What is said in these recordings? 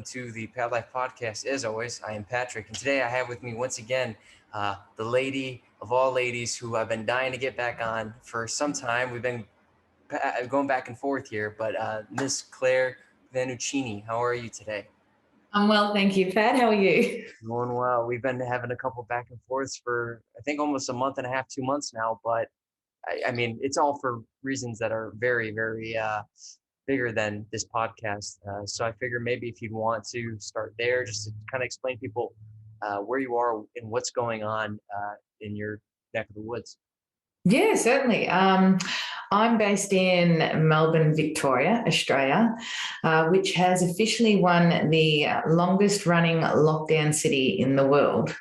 to the P.A.T Life podcast. As always, I am Patrick, and today I have with me once again the lady of all ladies who I've been dying to get back on for some time. We've been going back and forth here, but Miss Claire Vannuccini, how are you today? I'm well, thank you, Pat. How are you? Doing well. We've been having a couple back and forths for I think almost a month and a half, 2 months now, but I mean, it's all for reasons that are very, very bigger than this podcast. So I figure maybe if you'd want to start there, just to kind of explain people where you are and what's going on in your neck of the woods. Yeah, certainly. I'm based in Melbourne, Victoria, Australia, which has officially won the longest running lockdown city in the world.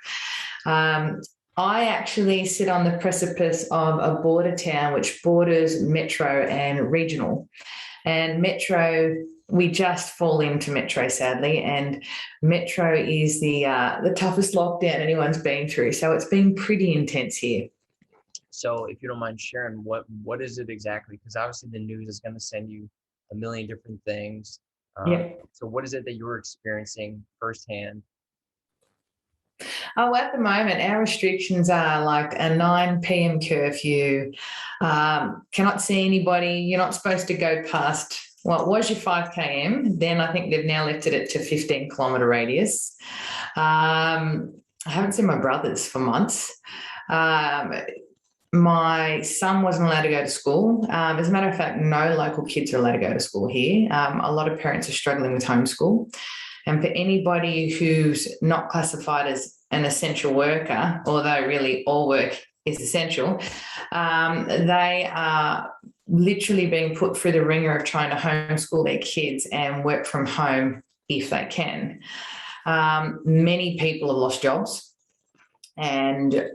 I actually sit on the precipice of a border town which borders metro and regional. And metro, we just fall into metro, sadly, and metro is the toughest lockdown anyone's been through. So it's been pretty intense here. So if you don't mind sharing, what is it exactly? Because obviously the news is going to send you a million different things. Yeah. So what is it that you're experiencing firsthand? Oh, at the moment, our restrictions are like a 9 p.m. curfew. Cannot see anybody. You're not supposed to go past, well, it was your 5 km. Then I think they've now lifted it to 15-kilometre radius. I haven't seen my brothers for months. My son wasn't allowed to go to school. As a matter of fact, no local kids are allowed to go to school here. A lot of parents are struggling with homeschool. And for anybody who's not classified as an essential worker, although really all work is essential, they are literally being put through the ringer of trying to homeschool their kids and work from home if they can. Many people have lost jobs. And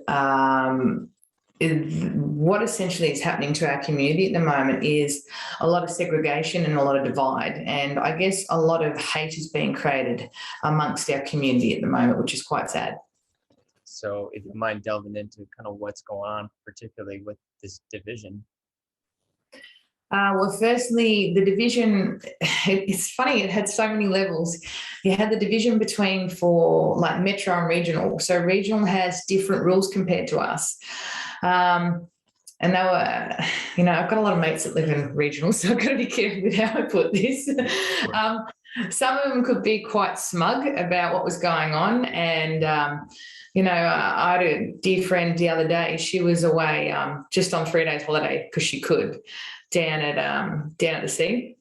what essentially is happening to our community at the moment is a lot of segregation and a lot of divide. And I guess a lot of hate is being created amongst our community at the moment, which is quite sad. So if you mind delving into kind of what's going on, particularly with this division. Well, firstly, the division, it's funny, it had so many levels. You had the division between for like metro and regional. So regional has different rules compared to us. And they were, I've got a lot of mates that live in regional, so I've got to be careful with how I put this. Some of them could be quite smug about what was going on. And, I had a dear friend the other day. She was away just on 3 days holiday because she could down at the sea.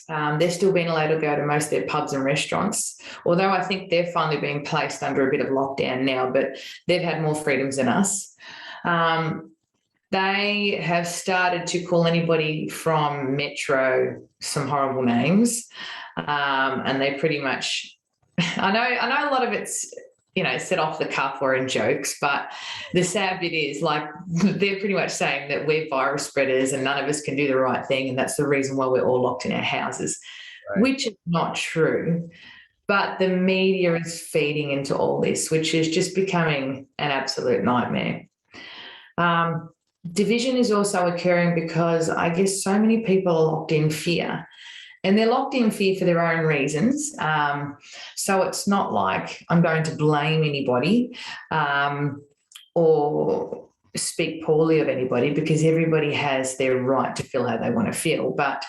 They're still being allowed to go to most of their pubs and restaurants, although I think they're finally being placed under a bit of lockdown now, but they've had more freedoms than us. They have started to call anybody from Metro some horrible names, and they pretty much. I know a lot of it's set off the cuff or in jokes, but the sad bit is like they're pretty much saying that we're virus spreaders and none of us can do the right thing, and that's the reason why we're all locked in our houses, right. Which is not true. But the media is feeding into all this, which is just becoming an absolute nightmare. Division is also occurring because I guess so many people are locked in fear, and they're locked in fear for their own reasons. So it's not like I'm going to blame anybody or speak poorly of anybody, because everybody has their right to feel how they want to feel. But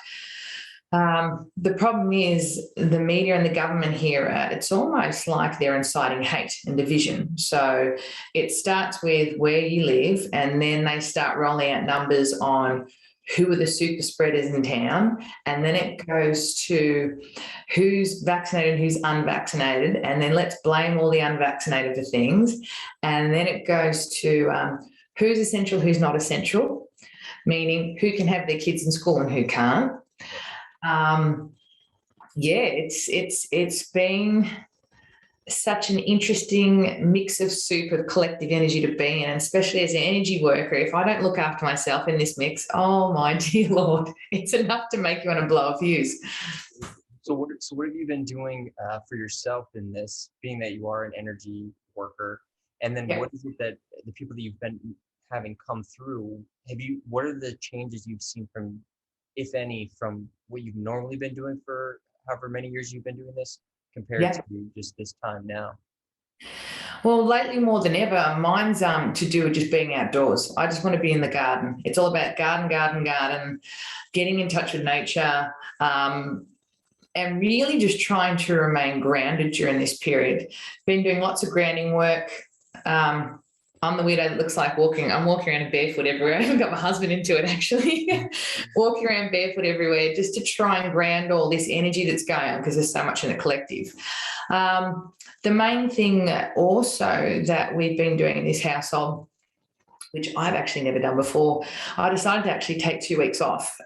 the problem is the media and the government here, it's almost like they're inciting hate and division. So it starts with where you live, and then they start rolling out numbers on who are the super spreaders in town, and then it goes to who's vaccinated, who's unvaccinated, and then let's blame all the unvaccinated for things. And then it goes to who's essential, who's not essential, meaning who can have their kids in school and who can't. It's been such an interesting mix of soup of collective energy to be in, and especially as an energy worker, if I don't look after myself in this mix, oh my dear Lord, it's enough to make you want to blow a fuse. So what have you been doing for yourself in this, being that you are an energy worker? And then What is it that the people that you've been having come through, what are the changes you've seen from, if any, from what you've normally been doing for however many years you've been doing this compared Yeah. to just this time now? Well, lately more than ever, mine's to do with just being outdoors. I just want to be in the garden. It's all about garden, garden, garden, getting in touch with nature, and really just trying to remain grounded during this period. Been doing lots of grounding work. I'm the weirdo that looks like walking. I'm walking around barefoot everywhere. I haven't got my husband into it, actually. Walking around barefoot everywhere just to try and ground all this energy that's going on, because there's so much in the collective. The main thing also that we've been doing in this household, which I've actually never done before, I decided to actually take 2 weeks off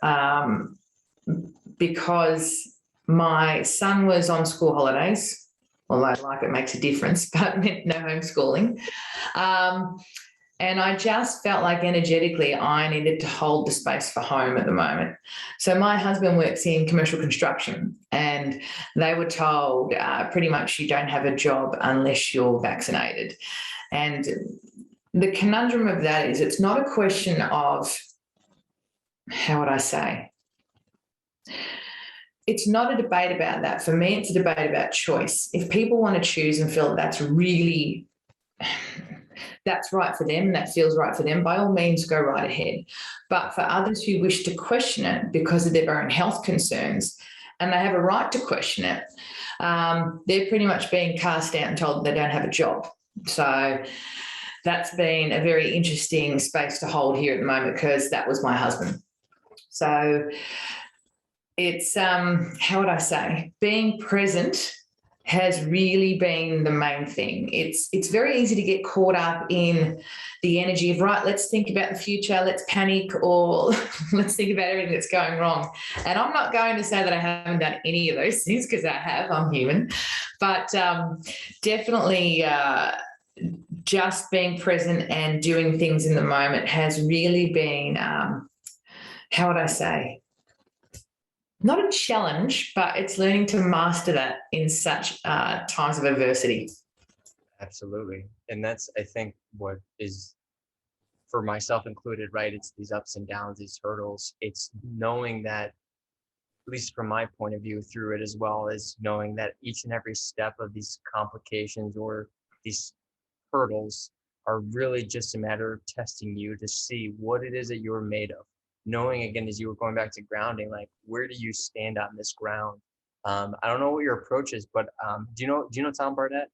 because my son was on school holidays, although like it makes a difference, but meant no homeschooling. And I just felt like energetically I needed to hold the space for home at the moment. So my husband works in commercial construction, and they were told pretty much you don't have a job unless you're vaccinated. And the conundrum of that is it's not a question of, how would I say? It's not a debate about that. For me, it's a debate about choice. If people want to choose and feel that's right for them and that feels right for them, by all means, go right ahead. But for others who wish to question it because of their own health concerns, and they have a right to question it, they're pretty much being cast out and told they don't have a job. So that's been a very interesting space to hold here at the moment, because that was my husband. So it's, how would I say, being present has really been the main thing. It's very easy to get caught up in the energy of, right, let's think about the future, let's panic, or let's think about everything that's going wrong. And I'm not going to say that I haven't done any of those things, because I have, I'm human. But definitely just being present and doing things in the moment has really been, how would I say, not a challenge, but it's learning to master that in such times of adversity. Absolutely. And that's, I think, what is, for myself included, right? It's these ups and downs, these hurdles. It's knowing that, at least from my point of view through it, as well as knowing that each and every step of these complications or these hurdles are really just a matter of testing you to see what it is that you're made of. Knowing, again, as you were going back to grounding, like, where do you stand on this ground? I don't know what your approach is, but do you know Tom Barnett?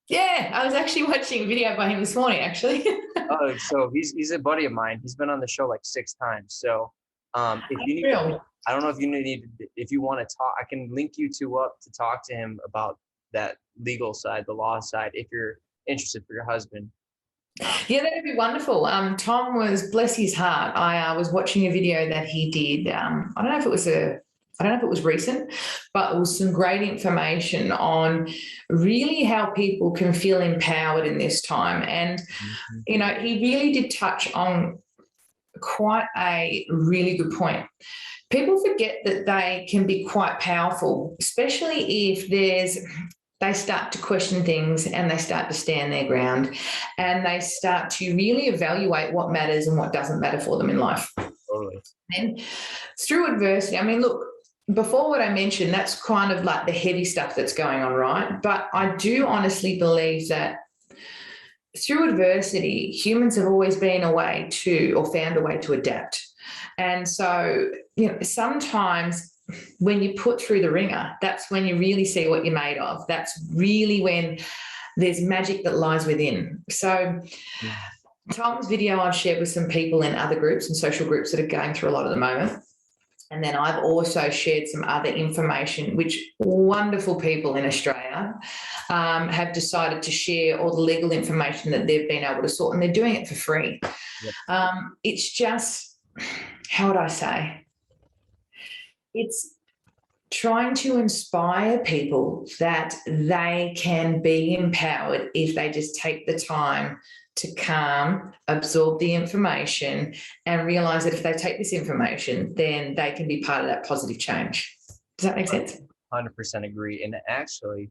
Yeah, I was actually watching a video by him this morning, actually. Oh, so he's a buddy of mine. He's been on the show like 6 times. So if you need, Real. I don't know if you want to talk, I can link you two up to talk to him about that legal side, the law side, if you're interested for your husband. Yeah, that'd be wonderful. Tom was, bless his heart. I was watching a video that he did. I don't know if it was recent, but it was some great information on really how people can feel empowered in this time. And Mhm. he really did touch on quite a really good point. People forget that they can be quite powerful, especially if they start to question things and they start to stand their ground and they start to really evaluate what matters and what doesn't matter for them in life. Totally. And through adversity, I mean, look, before what I mentioned, that's kind of like the heavy stuff that's going on, right? But I do honestly believe that through adversity, humans have always been a way to, or found a way to adapt. And so, sometimes when you put through the ringer, that's when you really see what you're made of. That's really when there's magic that lies within. So, Mhm. Tom's video I've shared with some people in other groups and social groups that are going through a lot at the moment. And then I've also shared some other information, which wonderful people in Australia have decided to share all the legal information that they've been able to sort, and they're doing it for free. Yep. It's just, how would I say? It's trying to inspire people that they can be empowered if they just take the time to calm, absorb the information, and realize that if they take this information, then they can be part of that positive change. Does that make sense? 100% agree. And actually,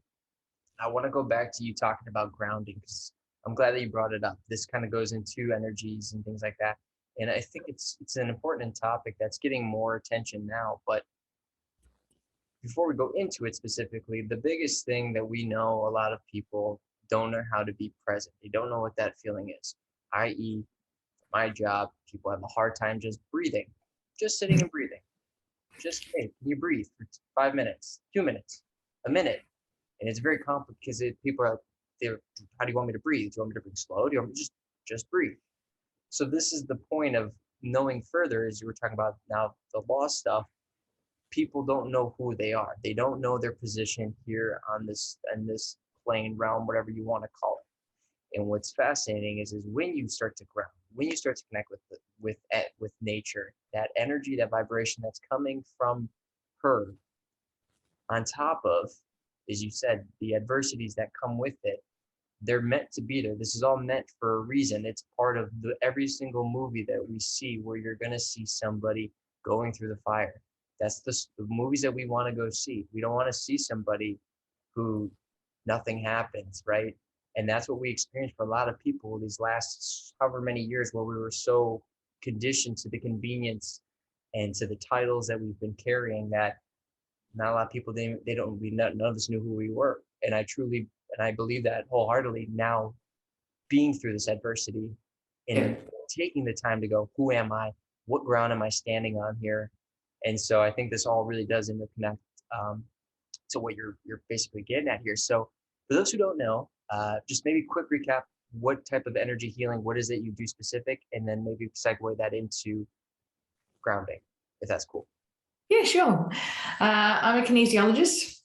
I want to go back to you talking about grounding, because I'm glad that you brought it up. This kind of goes into energies and things like that. And I think it's an important topic that's getting more attention now. But before we go into it specifically, the biggest thing that we know, a lot of people don't know how to be present. They don't know what that feeling is, i.e., my job, people have a hard time just breathing, just sitting and breathing. Just, hey, can you breathe for 5 minutes, 2 minutes, a minute? And it's very complicated because people are like, how do you want me to breathe? Do you want me to breathe slow? Do you want me to just breathe? So this is the point of knowing further, as you were talking about now, the law stuff. People don't know who they are. They don't know their position here on this plane realm, whatever you want to call it. And what's fascinating is when you start to ground, when you start to connect with nature, that energy, that vibration that's coming from her, on top of, as you said, the adversities that come with it, they're meant to be there. This is all meant for a reason. It's part of every single movie that we see where you're going to see somebody going through the fire. That's the movies that we want to go see. We don't want to see somebody who nothing happens, right? And that's what we experienced for a lot of people these last however many years, where we were so conditioned to the convenience and to the titles that we've been carrying that not a lot of people, none of us knew who we were. And I believe that wholeheartedly now, being through this adversity and taking the time to go, who am I? What ground am I standing on here? And so I think this all really does interconnect to what you're basically getting at here. So for those who don't know, just maybe quick recap, what type of energy healing, what is it you do specific, and then maybe segue that into grounding, if that's cool. Yeah, sure. I'm a kinesiologist.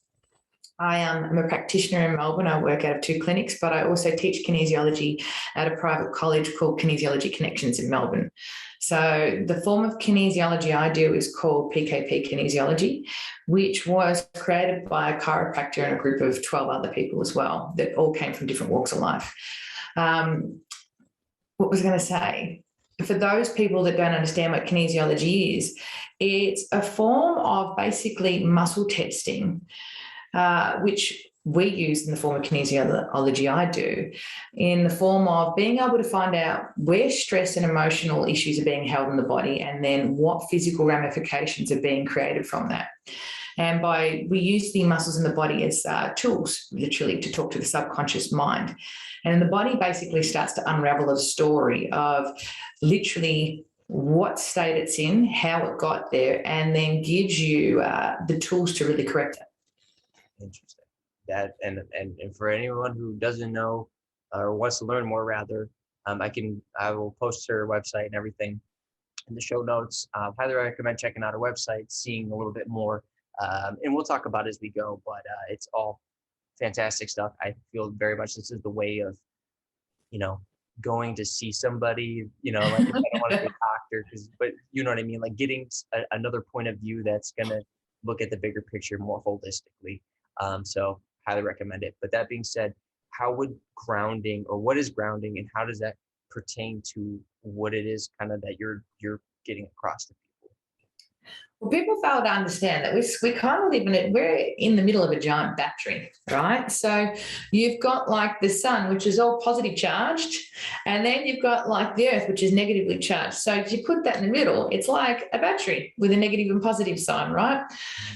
I am a practitioner in Melbourne. I work out of 2 clinics, but I also teach kinesiology at a private college called Kinesiology Connections in Melbourne. So the form of kinesiology I do is called P.A.T kinesiology, which was created by a chiropractor and a group of 12 other people as well that all came from different walks of life. What was I going to say? For those people that don't understand what kinesiology is, it's a form of basically muscle testing, which we use in the form of kinesiology I do, in the form of being able to find out where stress and emotional issues are being held in the body, and then what physical ramifications are being created from that. And we use the muscles in the body as tools, literally, to talk to the subconscious mind. And the body basically starts to unravel a story of literally what state it's in, how it got there, and then gives you the tools to really correct it. Interesting. That and for anyone who doesn't know or wants to learn more, rather, I will post her website and everything in the show notes. Highly recommend checking out her website, seeing a little bit more, and we'll talk about it as we go. But it's all fantastic stuff. I feel very much this is the way of, going to see somebody, like, I don't want to be a doctor, but you know what I mean, like getting another point of view that's going to look at the bigger picture more holistically. So highly recommend it. But that being said, how would grounding, or what is grounding, and how does that pertain to what it is kind of that you're getting across to people? Well, people fail to understand that we kind of we're in the middle of a giant battery, right? So you've got like the sun, which is all positive charged, and then you've got like the earth, which is negatively charged. So if you put that in the middle, it's like a battery with a negative and positive sign, right?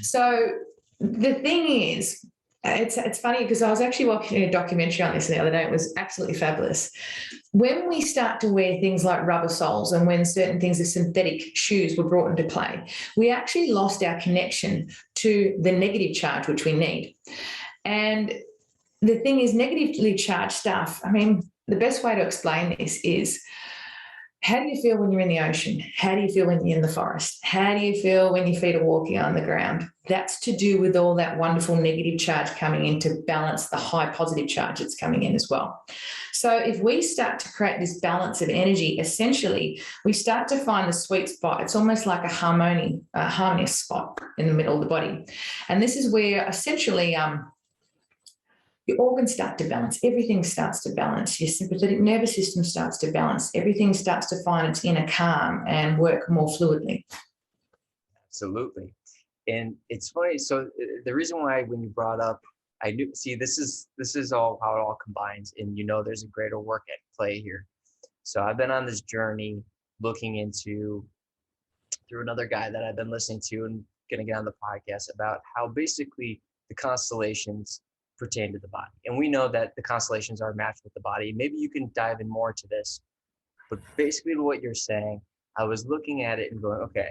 So the thing is, it's funny because I was actually watching a documentary on this the other day. It was absolutely fabulous. When we start to wear things like rubber soles, and when certain things of synthetic shoes were brought into play, we actually lost our connection to the negative charge, which we need. And the thing is, negatively charged stuff, I mean, the best way to explain this is, how do you feel when you're in the ocean? How do you feel when you're in the forest? How do you feel when your feet are walking on the ground? That's to do with all that wonderful negative charge coming in to balance the high positive charge that's coming in as well. So if we start to create this balance of energy, essentially, we start to find the sweet spot. It's almost like a harmonious spot in the middle of the body. And this is where essentially your organs start to balance. Everything starts to balance. Your sympathetic nervous system starts to balance. Everything starts to find its inner calm and work more fluidly. Absolutely. And it's funny. So the reason why, when you brought up, I knew, see, this is all how it all combines, and there's a greater work at play here. So I've been on this journey looking into, through another guy that I've been listening to, and going to get on the podcast about how basically the constellations pertain to the body. And we know that the constellations are matched with the body. Maybe you can dive in more to this, but basically what you're saying, I was looking at it and going, okay,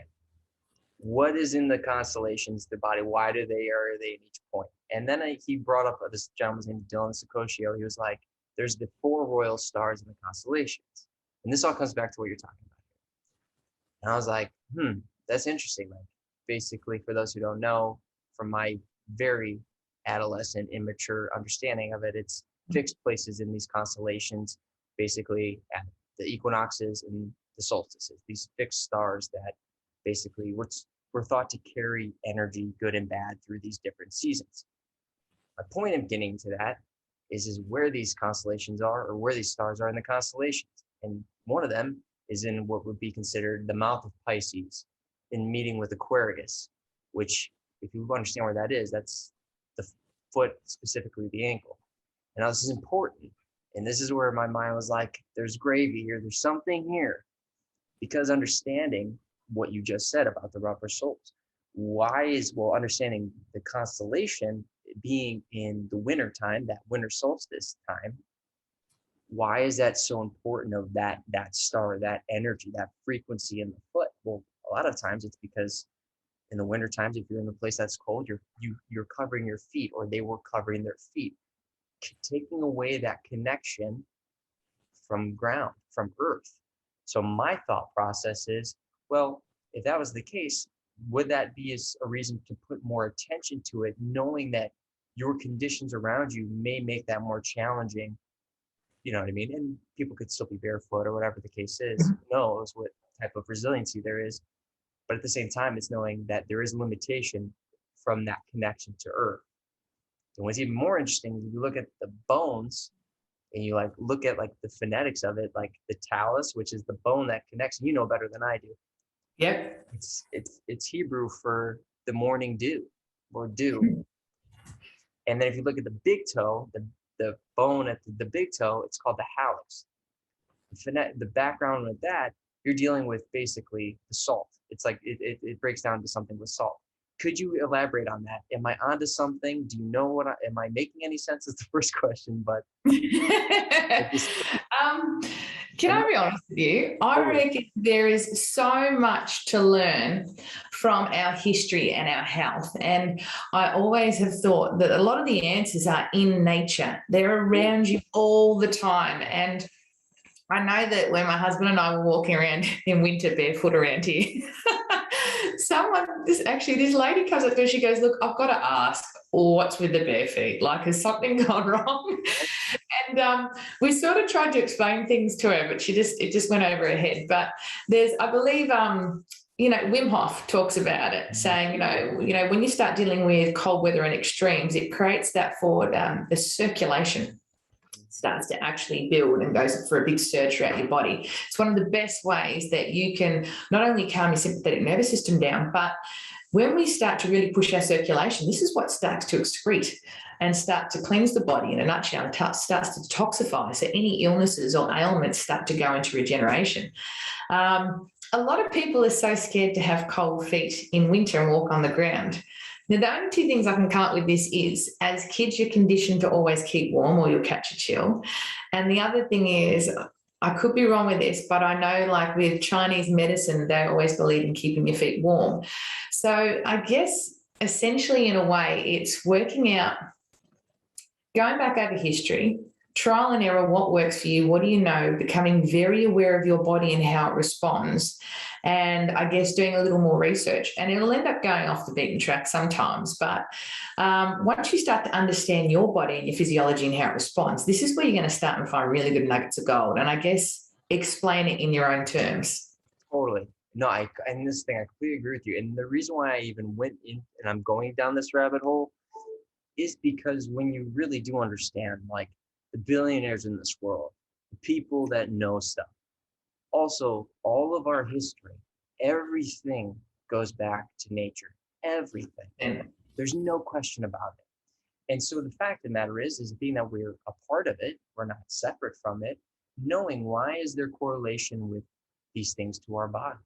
what is in the constellations, the body? Why are they in each point? And then he brought up this gentleman's name, Dylan Sicoscio. He was like, there's the 4 royal stars in the constellations. And this all comes back to what you're talking about here. And I was like, that's interesting. Like, basically, for those who don't know, from my very adolescent, immature understanding of it, it's fixed places in these constellations, basically at the equinoxes and the solstices, these fixed stars that basically we're thought to carry energy, good and bad, through these different seasons. My point of getting to that is where these constellations are, or where these stars are in the constellations. And one of them is in what would be considered the mouth of Pisces, in meeting with Aquarius, which, if you understand where that is, that's the foot, specifically the ankle. And now this is important. And this is where my mind was like, there's gravy here. There's something here. Because understanding what you just said about the rubber soles, understanding the constellation being in the winter time, that winter solstice time, why is that so important of that star, that energy, that frequency in the foot? Well, a lot of times it's because in the winter times, if you're in a place that's cold, you're covering your feet, or they were covering their feet, taking away that connection from ground, from earth. So my thought process is, well, if that was the case, would that be a reason to put more attention to it, knowing that your conditions around you may make that more challenging? You know what I mean? And people could still be barefoot or whatever the case is. Who knows what type of resiliency there is. But at the same time, it's knowing that there is limitation from that connection to earth. And what's even more interesting is you look at the bones and you look at the phonetics of it, like the talus, which is the bone that connects. You know better than I do. Yep. It's Hebrew for the morning dew, or dew. And then if you look at the big toe, the bone at the big toe, it's called the hallux. The background with that, you're dealing with basically the salt. It's like it breaks down to something with salt. Could you elaborate on that? Am I onto something? Do you know am I making any sense? Is the first question, but can I be honest with you? I reckon there is so much to learn from our history and our health. And I always have thought that a lot of the answers are in nature. They're around you all the time. And I know that when my husband and I were walking around in winter barefoot around here, this lady comes up to her, she goes, look, I've got to ask, what's with the bare feet? Like, has something gone wrong? And we sort of tried to explain things to her, but it just went over her head. But I believe, Wim Hof talks about it, saying, when you start dealing with cold weather and extremes, it creates that forward, the circulation starts to actually build and goes for a big surge throughout your body. It's one of the best ways that you can not only calm your sympathetic nervous system down, but when we start to really push our circulation, this is what starts to excrete and start to cleanse the body. In a nutshell, it starts to detoxify. So any illnesses or ailments start to go into regeneration. A lot of people are so scared to have cold feet in winter and walk on the ground. Now, the only two things I can come up with this is, as kids, you're conditioned to always keep warm or you'll catch a chill. And the other thing is, I could be wrong with this, but I know with Chinese medicine, they always believe in keeping your feet warm. So I guess essentially in a way, it's working out, going back over history, trial and error, what works for you, what do you know, becoming very aware of your body and how it responds, and I guess doing a little more research. And it'll end up going off the beaten track sometimes, but once you start to understand your body and your physiology and how it responds, this is where you're going to start and find really good nuggets of gold, and I guess explain it in your own terms. Totally. No, I completely agree with you. And the reason why I even went in and I'm going down this rabbit hole is because when you really do understand, the billionaires in this world, the people that know stuff, also all of our history, everything goes back to nature, everything. And there's no question about it. And so the fact of the matter is being that we're a part of it, we're not separate from it, knowing why is there correlation with these things to our body?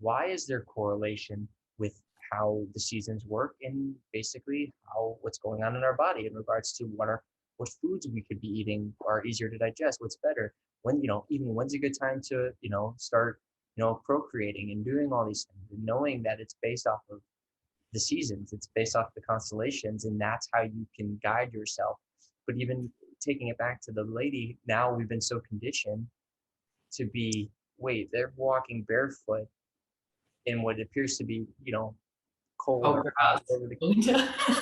Why is there correlation with how the seasons work and basically what's going on in our body in regards to what foods we could be eating are easier to digest, what's better, when, even when's a good time to, start, procreating and doing all these things, and knowing that it's based off of the seasons, it's based off the constellations, and that's how you can guide yourself. But even taking it back to the lady, now we've been so conditioned to be, wait, they're walking barefoot in what appears to be, cold or hot.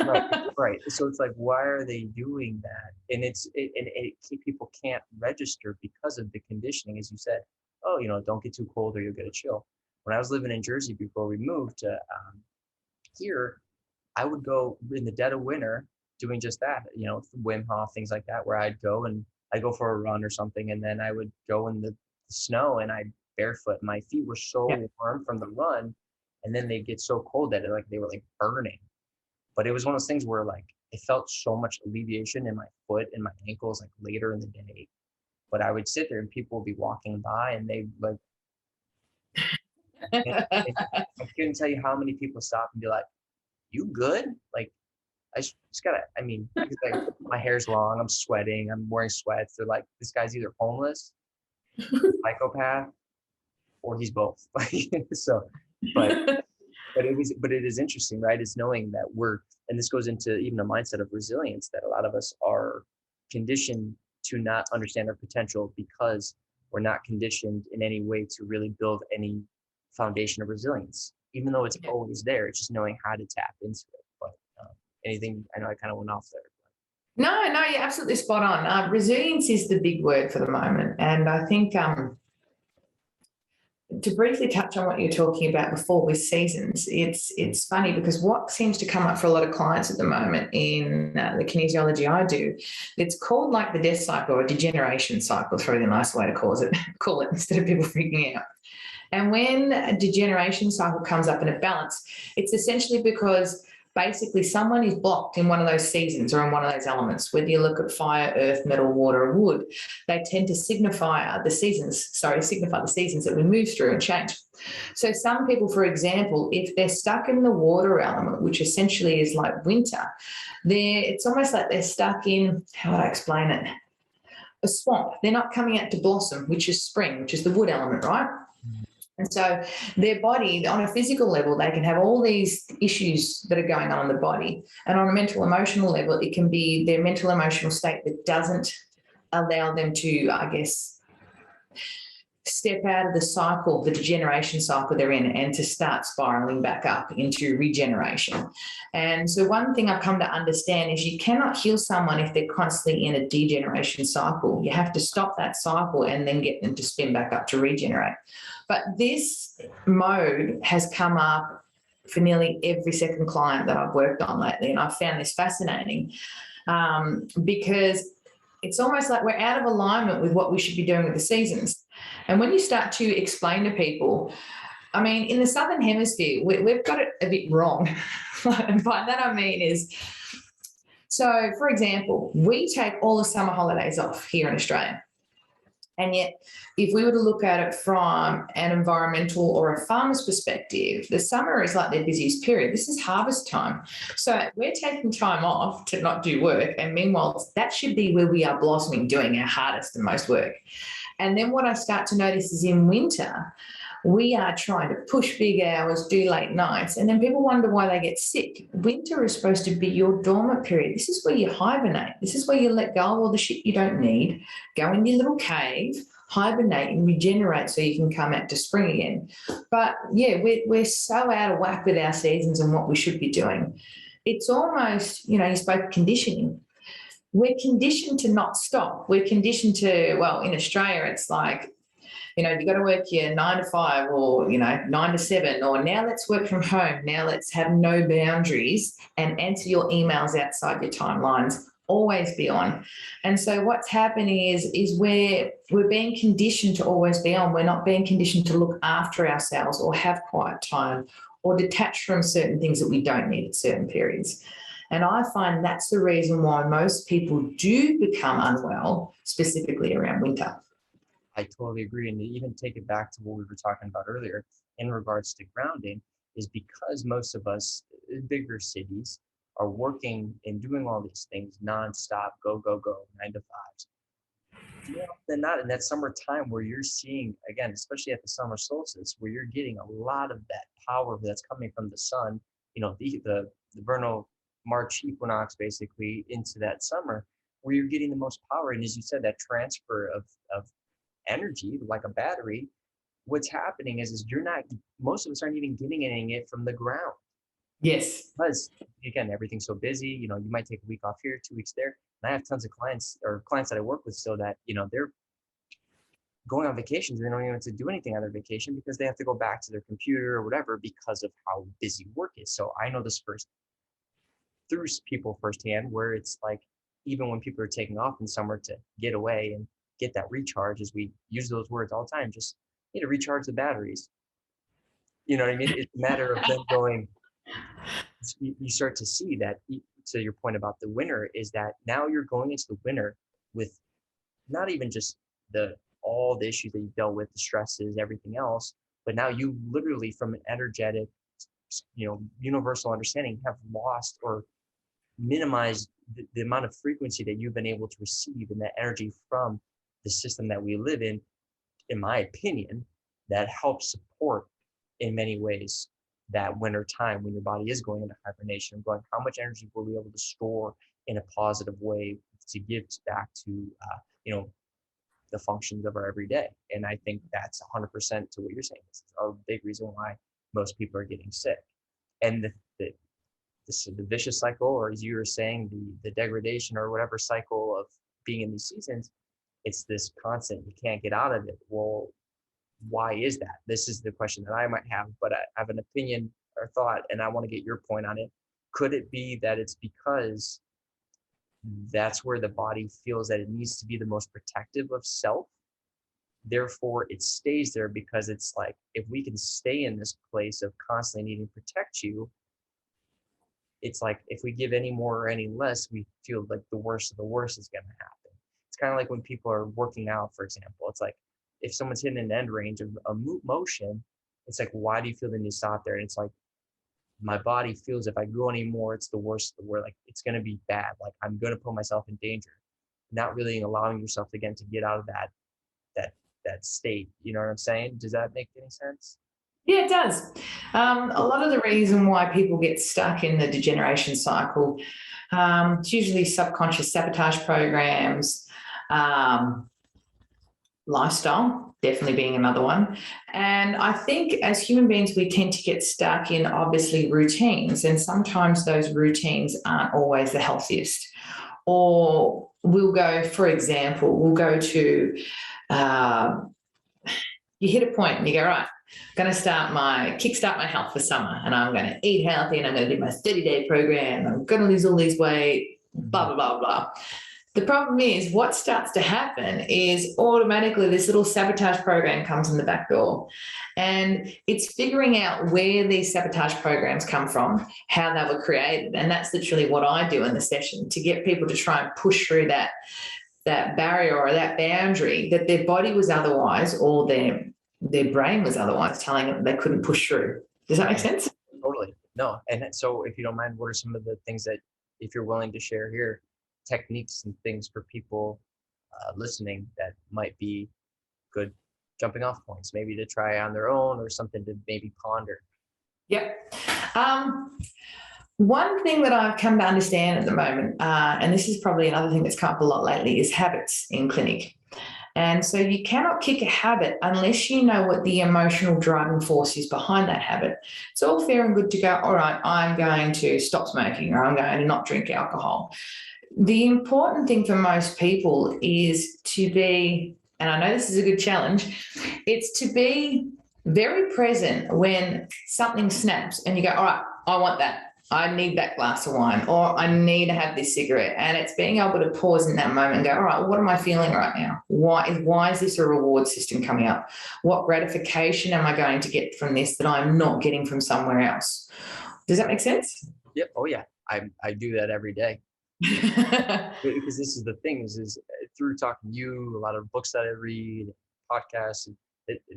Right, right. So it's like, why are they doing that? And people can't register because of the conditioning, as you said. Oh, don't get too cold or you'll get a chill. When I was living in Jersey before we moved to here, I would go in the dead of winter doing just that, Wim Hof, things like that, where I'd go for a run or something, and then I would go in the snow and I'd barefoot. My feet were so warm from the run, and then they'd get so cold that they were like burning. But it was one of those things where like it felt so much alleviation in my foot and my ankles like later in the day. But I would sit there and people would be walking by and they like, I couldn't tell you how many people stop and be like, "You good?" Like, just gotta, because my hair's long, I'm sweating, I'm wearing sweats. They're like, this guy's either homeless, psychopath, or he's both. So, but it is interesting, right? Is knowing that and this goes into even the mindset of resilience, that a lot of us are conditioned to not understand our potential because we're not conditioned in any way to really build any foundation of resilience, even though it's always there. It's just knowing how to tap into it. But anything, I know I kind of went off there. No, you're absolutely spot on. Resilience is the big word for the moment. And I think to briefly touch on what you were talking about before with seasons, it's funny because what seems to come up for a lot of clients at the moment in the kinesiology I do, it's called like the death cycle or degeneration cycle, is probably the nice way to call it instead of people freaking out. And when a degeneration cycle comes up in a balance, it's essentially because basically someone is blocked in one of those seasons or in one of those elements. Whether you look at fire, earth, metal, water, or wood, they tend to signify the seasons that we move through and change. So some people, for example, if they're stuck in the water element, which essentially is like winter, it's almost like they're stuck in, how would I explain it? A swamp. They're not coming out to blossom, which is spring, which is the wood element, right? And so their body, on a physical level, they can have all these issues that are going on in the body. And on a mental emotional level, it can be their mental emotional state that doesn't allow them to, I guess, step out of the cycle, the degeneration cycle they're in, and to start spiraling back up into regeneration. And so one thing I've come to understand is you cannot heal someone if they're constantly in a degeneration cycle. You have to stop that cycle and then get them to spin back up to regenerate. But this mode has come up for nearly every second client that I've worked on lately, and I've found this fascinating because it's almost like we're out of alignment with what we should be doing with the seasons. And when you start to explain to people, in the Southern Hemisphere, we've got it a bit wrong. And by that I mean is, so for example, we take all the summer holidays off here in Australia. And yet, if we were to look at it from an environmental or a farmer's perspective, the summer is like their busiest period. This is harvest time. So we're taking time off to not do work. And meanwhile, that should be where we are blossoming, doing our hardest and most work. And then what I start to notice is in winter, we are trying to push big hours, do late nights, and then people wonder why they get sick. Winter is supposed to be your dormant period. This is where you hibernate. This is where you let go of all the shit you don't need, go in your little cave, hibernate and regenerate so you can come out to spring again. But yeah, we're so out of whack with our seasons and what we should be doing. It's almost, you spoke of conditioning. We're conditioned to not stop. We're conditioned to, well, in Australia, it's like, you've got to work your 9 to 5 or, 9 to 7, or now let's work from home. Now let's have no boundaries and answer your emails outside your timelines. Always be on. And so what's happening is we're being conditioned to always be on. We're not being conditioned to look after ourselves or have quiet time or detach from certain things that we don't need at certain periods. And I find that's the reason why most people do become unwell, specifically around winter. I totally agree. And to even take it back to what we were talking about earlier in regards to grounding, is because most of us in bigger cities are working and doing all these things nonstop, go, go, go, 9 to 5s. More often than not, in that summertime where you're seeing, again, especially at the summer solstice, where you're getting a lot of that power that's coming from the sun, the vernal March equinox basically into that summer, where you're getting the most power. And as you said, that transfer of energy, like a battery, what's happening is you're not, most of us aren't even getting it from the ground. Yes. Because again, everything's so busy, you might take a week off here, 2 weeks there. And I have tons of clients that I work with still that, they're going on vacations. They don't even have to do anything on their vacation because they have to go back to their computer or whatever because of how busy work is. So I know this through people firsthand, where it's like, even when people are taking off in summer to get away and get that recharge, as we use those words all the time, just need to recharge the batteries. You know what I mean? It's a matter of them going, you start to see that, to your point about the winter, is that now you're going into the winter with not even just all the issues that you dealt with, the stresses, everything else, but now you literally, from an energetic, universal understanding, have lost or minimized the amount of frequency that you've been able to receive and that energy from the system that we live in my opinion, that helps support in many ways that winter time when your body is going into hibernation, going, how much energy will we be able to store in a positive way to give back to, the functions of our everyday. And I think that's 100% to what you're saying. This is a big reason why most people are getting sick. And the vicious cycle, or as you were saying, the degradation or whatever cycle of being in these seasons, it's this constant, you can't get out of it. Well, why is that? This is the question that I might have, but I have an opinion or thought, and I want to get your point on it. Could it be that it's because that's where the body feels that it needs to be the most protective of self? Therefore, it stays there because it's like, if we can stay in this place of constantly needing to protect you, it's like, if we give any more or any less, we feel like the worst of the worst is going to happen. It's kind of like when people are working out, for example. It's like, if someone's hitting an end range of a motion, it's like, why do you feel the need to stop there? And it's like, my body feels if I go anymore, it's the worst of the worst. Like, it's going to be bad. Like, I'm going to put myself in danger. Not really allowing yourself again to get out of that state. You know what I'm saying? Does that make any sense? Yeah, it does. A lot of the reason why people get stuck in the degeneration cycle, it's usually subconscious sabotage programs, lifestyle definitely being another one. And I think as human beings, we tend to get stuck in obviously routines, and sometimes those routines aren't always the healthiest. Or we'll go, for example, you hit a point and you go, right, I'm going to kickstart my health for summer, and I'm going to eat healthy, and I'm going to do my 30-day program. I'm going to lose all this weight, blah, blah, blah, blah. The problem is, what starts to happen is automatically this little sabotage program comes in the back door. And it's figuring out where these sabotage programs come from, how they were created. And that's literally what I do in the session, to get people to try and push through that barrier or that boundary that their body was otherwise, or their brain was otherwise telling them they couldn't push through. Does that make sense? Totally. No. And so, if you don't mind, what are some of the things that, if you're willing to share here, techniques and things for people listening that might be good jumping off points, maybe to try on their own, or something to maybe ponder? Yep. One thing that I've come to understand at the moment, and this is probably another thing that's come up a lot lately, is habits in clinic. And so you cannot kick a habit unless you know what the emotional driving force is behind that habit. It's all fair and good to go, all right, I'm going to stop smoking, or I'm going to not drink alcohol. The important thing for most people is to be, and I know this is a good challenge, it's to be very present when something snaps and you go, all right, I want that. I need that glass of wine, or I need to have this cigarette. And it's being able to pause in that moment and go, all right, what am I feeling right now? Why is this a reward system coming up? What gratification am I going to get from this that I'm not getting from somewhere else? Does that make sense? Yep. Oh yeah. I do that every day. Because this is the thing, is through talking to you, a lot of books that I read, podcasts,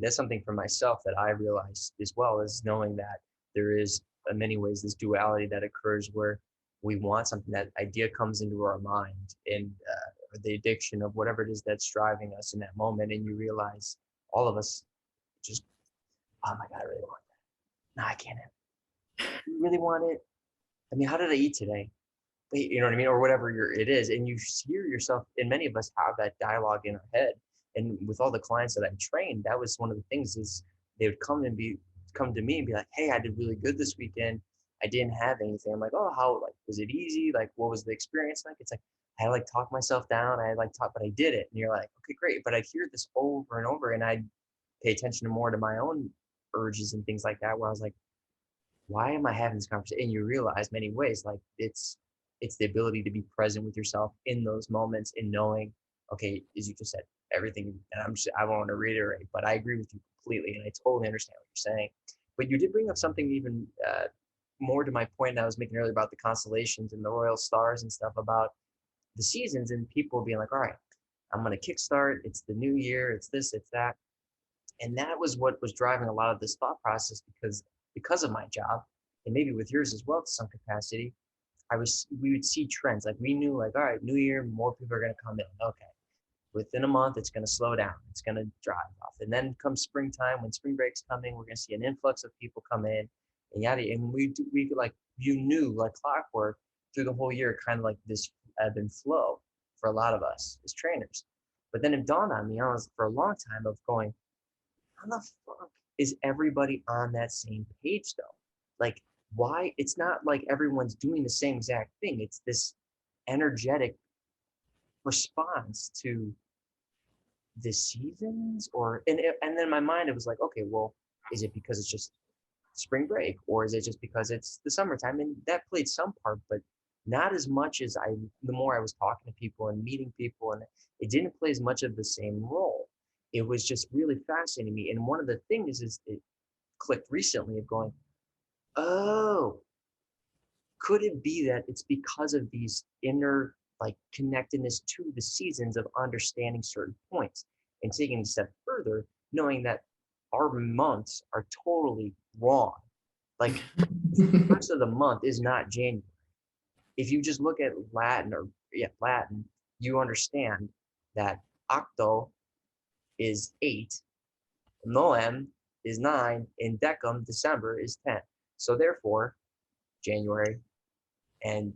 that's something for myself that I realized as well, is knowing that there is in many ways this duality that occurs where we want something, that idea comes into our mind, and the addiction of whatever it is that's driving us in that moment, and you realize all of us just, oh my God, I really want that. No, I can't have it. You really want it? I mean, how did I eat today? Wait, you know what I mean? Or whatever it is. And you hear yourself, and many of us have that dialogue in our head. And with all the clients that I've trained, that was one of the things, is they would come to me and be like, hey, I did really good this weekend. I didn't have anything. I'm like, oh, how, like, was it easy? Like, what was the experience like? It's like, I like talk myself down. I like talk, but I did it. And you're like, okay, great. But I'd hear this over and over, and I'd pay attention more to my own urges and things like that, where I was like, why am I having this conversation? And you realize many ways, like it's the ability to be present with yourself in those moments, and knowing, okay, as you just said, everything, and I won't want to reiterate, but I agree with you completely, and I totally understand what you're saying. But you did bring up something even more to my point that I was making earlier about the constellations and the royal stars and stuff, about the seasons, and people being like, all right, I'm going to kickstart. It's the new year. It's this, it's that. And that was what was driving a lot of this thought process, because of my job, and maybe with yours as well to some capacity. We would see trends. Like, we knew, like, all right, new year, more people are going to come in. Okay. Within a month, it's going to slow down. It's going to drive off. And then comes springtime, when spring break's coming, we're going to see an influx of people come in, and yada. And we like, you knew, like clockwork, through the whole year, kind of like this ebb and flow for a lot of us as trainers. But then it dawned on me, I was, for a long time, of going, how the fuck is everybody on that same page though? Like, why? It's not like everyone's doing the same exact thing. It's this energetic response to the seasons, or and then in my mind it was like, okay, well, is it because it's just spring break, or is it just because it's the summertime? And that played some part, but not as much as the more I was talking to people and meeting people, and it didn't play as much of the same role. It was just really fascinating me. And one of the things is, it clicked recently of going, oh, could it be that it's because of these inner, like, connectedness to the seasons, of understanding certain points, and taking a step further, knowing that our months are totally wrong. Like, the first of the month is not January. If you just look at Latin, you understand that octo is 8, noem is 9, and decem, December, is 10. So therefore, January and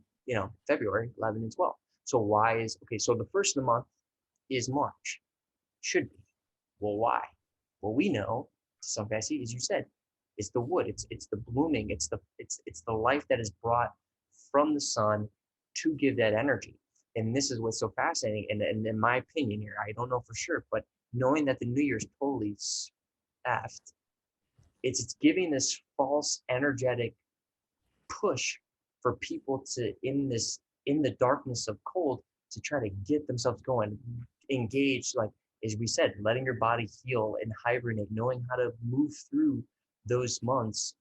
February 11 and 12. So why is, okay, so the first of the month is March. Should be. Well, why? Well, we know, some guys see, as you said, it's the wood, it's the blooming, it's the life that is brought from the sun to give that energy. And this is what's so fascinating. And in my opinion here, I don't know for sure, but knowing that the new year is totally effed, it's giving this false energetic push for people to, in the darkness of cold, to try to get themselves going, engage, like, as we said, letting your body heal and hibernate, knowing how to move through those months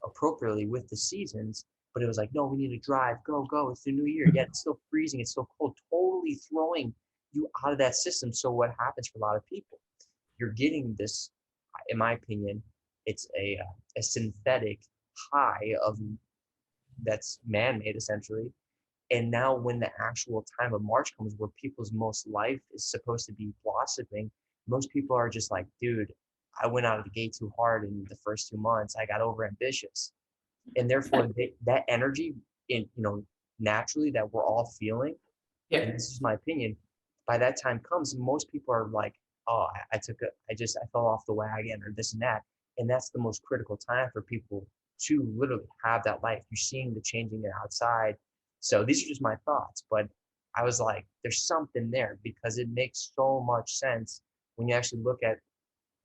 appropriately with the seasons. But it was like, no, we need to drive, go, it's the new year. Yet it's still freezing, it's still cold, totally throwing you out of that system. So what happens for a lot of people, you're getting this, in my opinion, it's a synthetic high of, that's man-made essentially. And now when the actual time of March comes, where people's most life is supposed to be blossoming, most people are just like, dude, I went out of the gate too hard in the first 2 months. I got over ambitious. And therefore that energy, naturally, that we're all feeling, Yeah. and this is my opinion, by that time comes, most people are like, oh, I fell off the wagon, or this and that. And that's the most critical time for people to literally have that life. You're seeing the changing outside. So these are just my thoughts, but I was like, there's something there, because it makes so much sense when you actually look at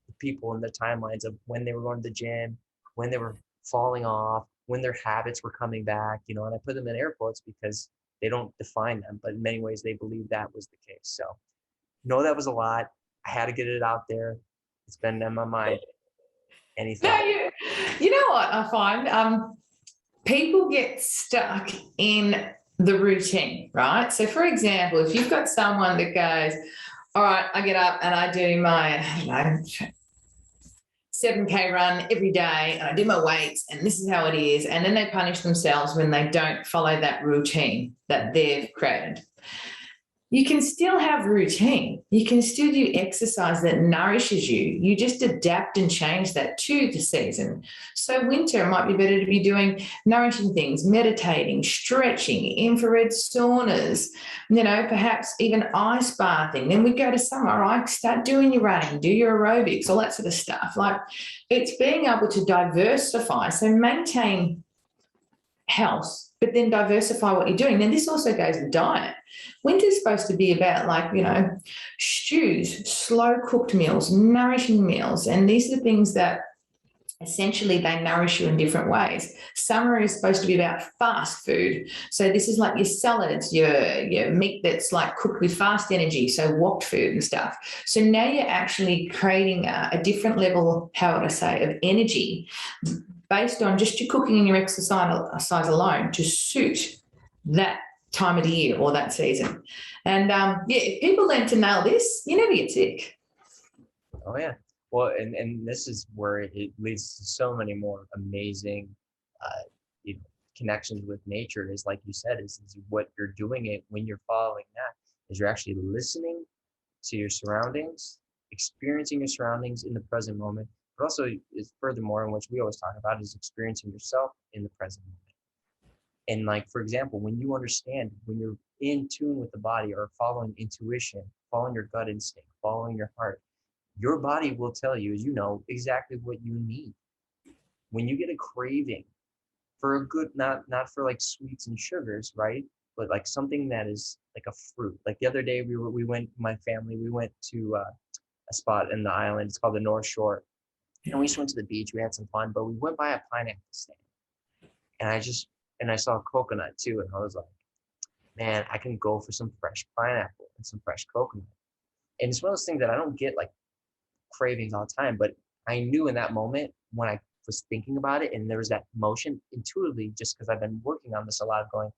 the people in the timelines of when they were going to the gym, when they were falling off, when their habits were coming back, and I put them in air quotes because they don't define them, but in many ways they believe that was the case. So, that was a lot. I had to get it out there. It's been in my mind. Anything? No, you know what I find? People get stuck in the routine, right? So, for example, if you've got someone that goes, all right, I get up and I do my 7K run every day and I did my weights and this is how it is. And then they punish themselves when they don't follow that routine that they've created. You can still have routine. You can still do exercise that nourishes you. You just adapt and change that to the season. So winter, it might be better to be doing nourishing things, meditating, stretching, infrared saunas, perhaps even ice bathing. Then we go to summer, all right, start doing your running, do your aerobics, all that sort of stuff. Like, it's being able to diversify. So maintain health, but then diversify what you're doing. Then this also goes with diet. Winter's supposed to be about stews, slow cooked meals, nourishing meals. And these are the things that essentially they nourish you in different ways. Summer is supposed to be about fast food. So this is like your salads, your meat that's like cooked with fast energy, so wok food and stuff. So now you're actually creating a different level, how would I say, of energy based on just your cooking and your exercise alone to suit that time of the year or that season. And if people learn to nail this, you never get sick. Oh yeah. Well, and this is where it leads to so many more amazing connections with nature. Is like you said, is what you're doing it when you're following that is you're actually listening to your surroundings, experiencing your surroundings in the present moment, but also is furthermore, in which we always talk about, is experiencing yourself in the present moment. And like, for example, when you understand, when you're in tune with the body or following intuition, following your gut instinct, following your heart, your body will tell you, as you know, exactly what you need. When you get a craving for a good, not for like sweets and sugars, right? But like something that is like a fruit. Like the other day my family, we went to a spot in the island. It's called the North Shore. And we just went to the beach. We had some fun, but we went by a pineapple stand. And I saw a coconut too. And I was like, man, I can go for some fresh pineapple and some fresh coconut. And it's one of those things that I don't get like cravings all the time, but I knew in that moment when I was thinking about it and there was that motion intuitively, just because I've been working on this a lot, going,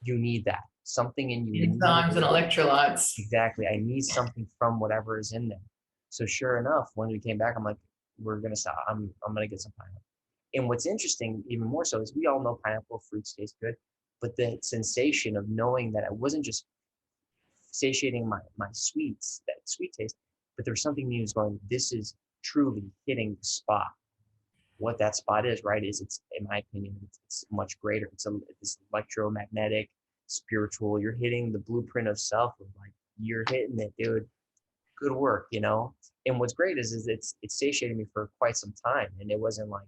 you need that. Something in you. Enzymes and electrolytes. Exactly. I need something from whatever is in there. So sure enough, when we came back, I'm like, we're going to stop. I'm going to get some pineapple. And what's interesting, even more so, is we all know pineapple fruits taste good, but the sensation of knowing that I wasn't just satiating my sweets, that sweet taste, but there's something new is going, this is truly hitting the spot. What that spot is, right, is it's, in my opinion, it's much greater. It's this electromagnetic, spiritual, you're hitting the blueprint of self of like, you're hitting it, dude. Good work, And what's great is it's satiated me for quite some time. And it wasn't like,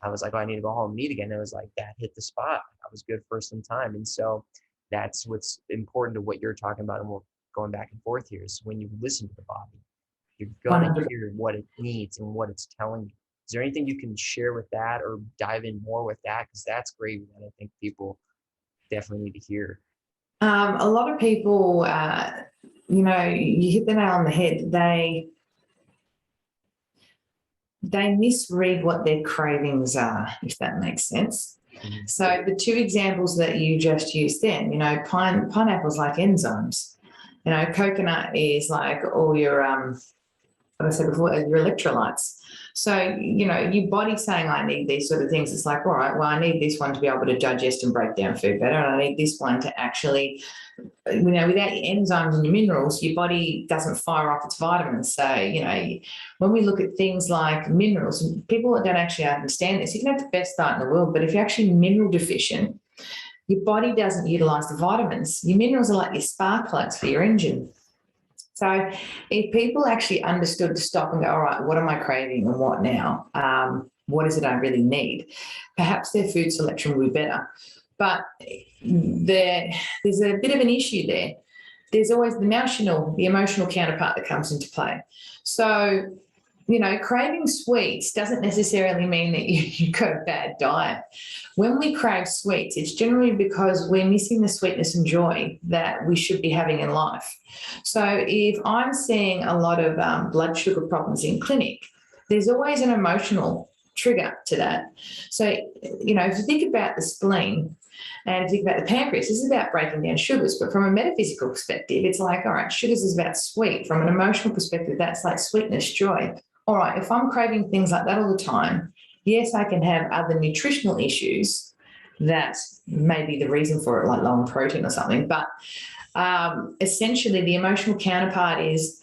I was like, oh, I need to go home and eat again. It was like that hit the spot. I was good for some time. And so that's what's important to what you're talking about. And we're going back and forth here, is when you listen to the body, you're going to hear what it needs and what it's telling you. Is there anything you can share with that or dive in more with that? Because that's great. And I think people definitely need to hear. A lot of people, you hit the nail on the head. They misread what their cravings are, if that makes sense. Mm-hmm. So the two examples that you just used then, pineapple's like enzymes. Coconut is like all your, what I said before, your electrolytes. So, your body's saying, I need these sort of things. It's like, all right, well, I need this one to be able to digest and break down food better. And I need this one to actually, without your enzymes and your minerals, your body doesn't fire off its vitamins. So, when we look at things like minerals, people don't actually understand this. You can have the best diet in the world, but if you're actually mineral deficient, your body doesn't utilize the vitamins. Your minerals are like your spark plugs for your engine. So if people actually understood to stop and go, all right, what am I craving and what now? What is it I really need? Perhaps their food selection will be better. But there's a bit of an issue there. There's always the emotional counterpart that comes into play. So, craving sweets doesn't necessarily mean that you've got a bad diet. When we crave sweets, it's generally because we're missing the sweetness and joy that we should be having in life. So if I'm seeing a lot of blood sugar problems in clinic, there's always an emotional trigger to that. So, if you think about the spleen and if you think about the pancreas, this is about breaking down sugars. But from a metaphysical perspective, it's like, all right, sugars is about sweet. From an emotional perspective, that's like sweetness, joy. all right, if I'm craving things like that all the time, yes, I can have other nutritional issues that may be the reason for it, like low in protein or something. But essentially, the emotional counterpart is,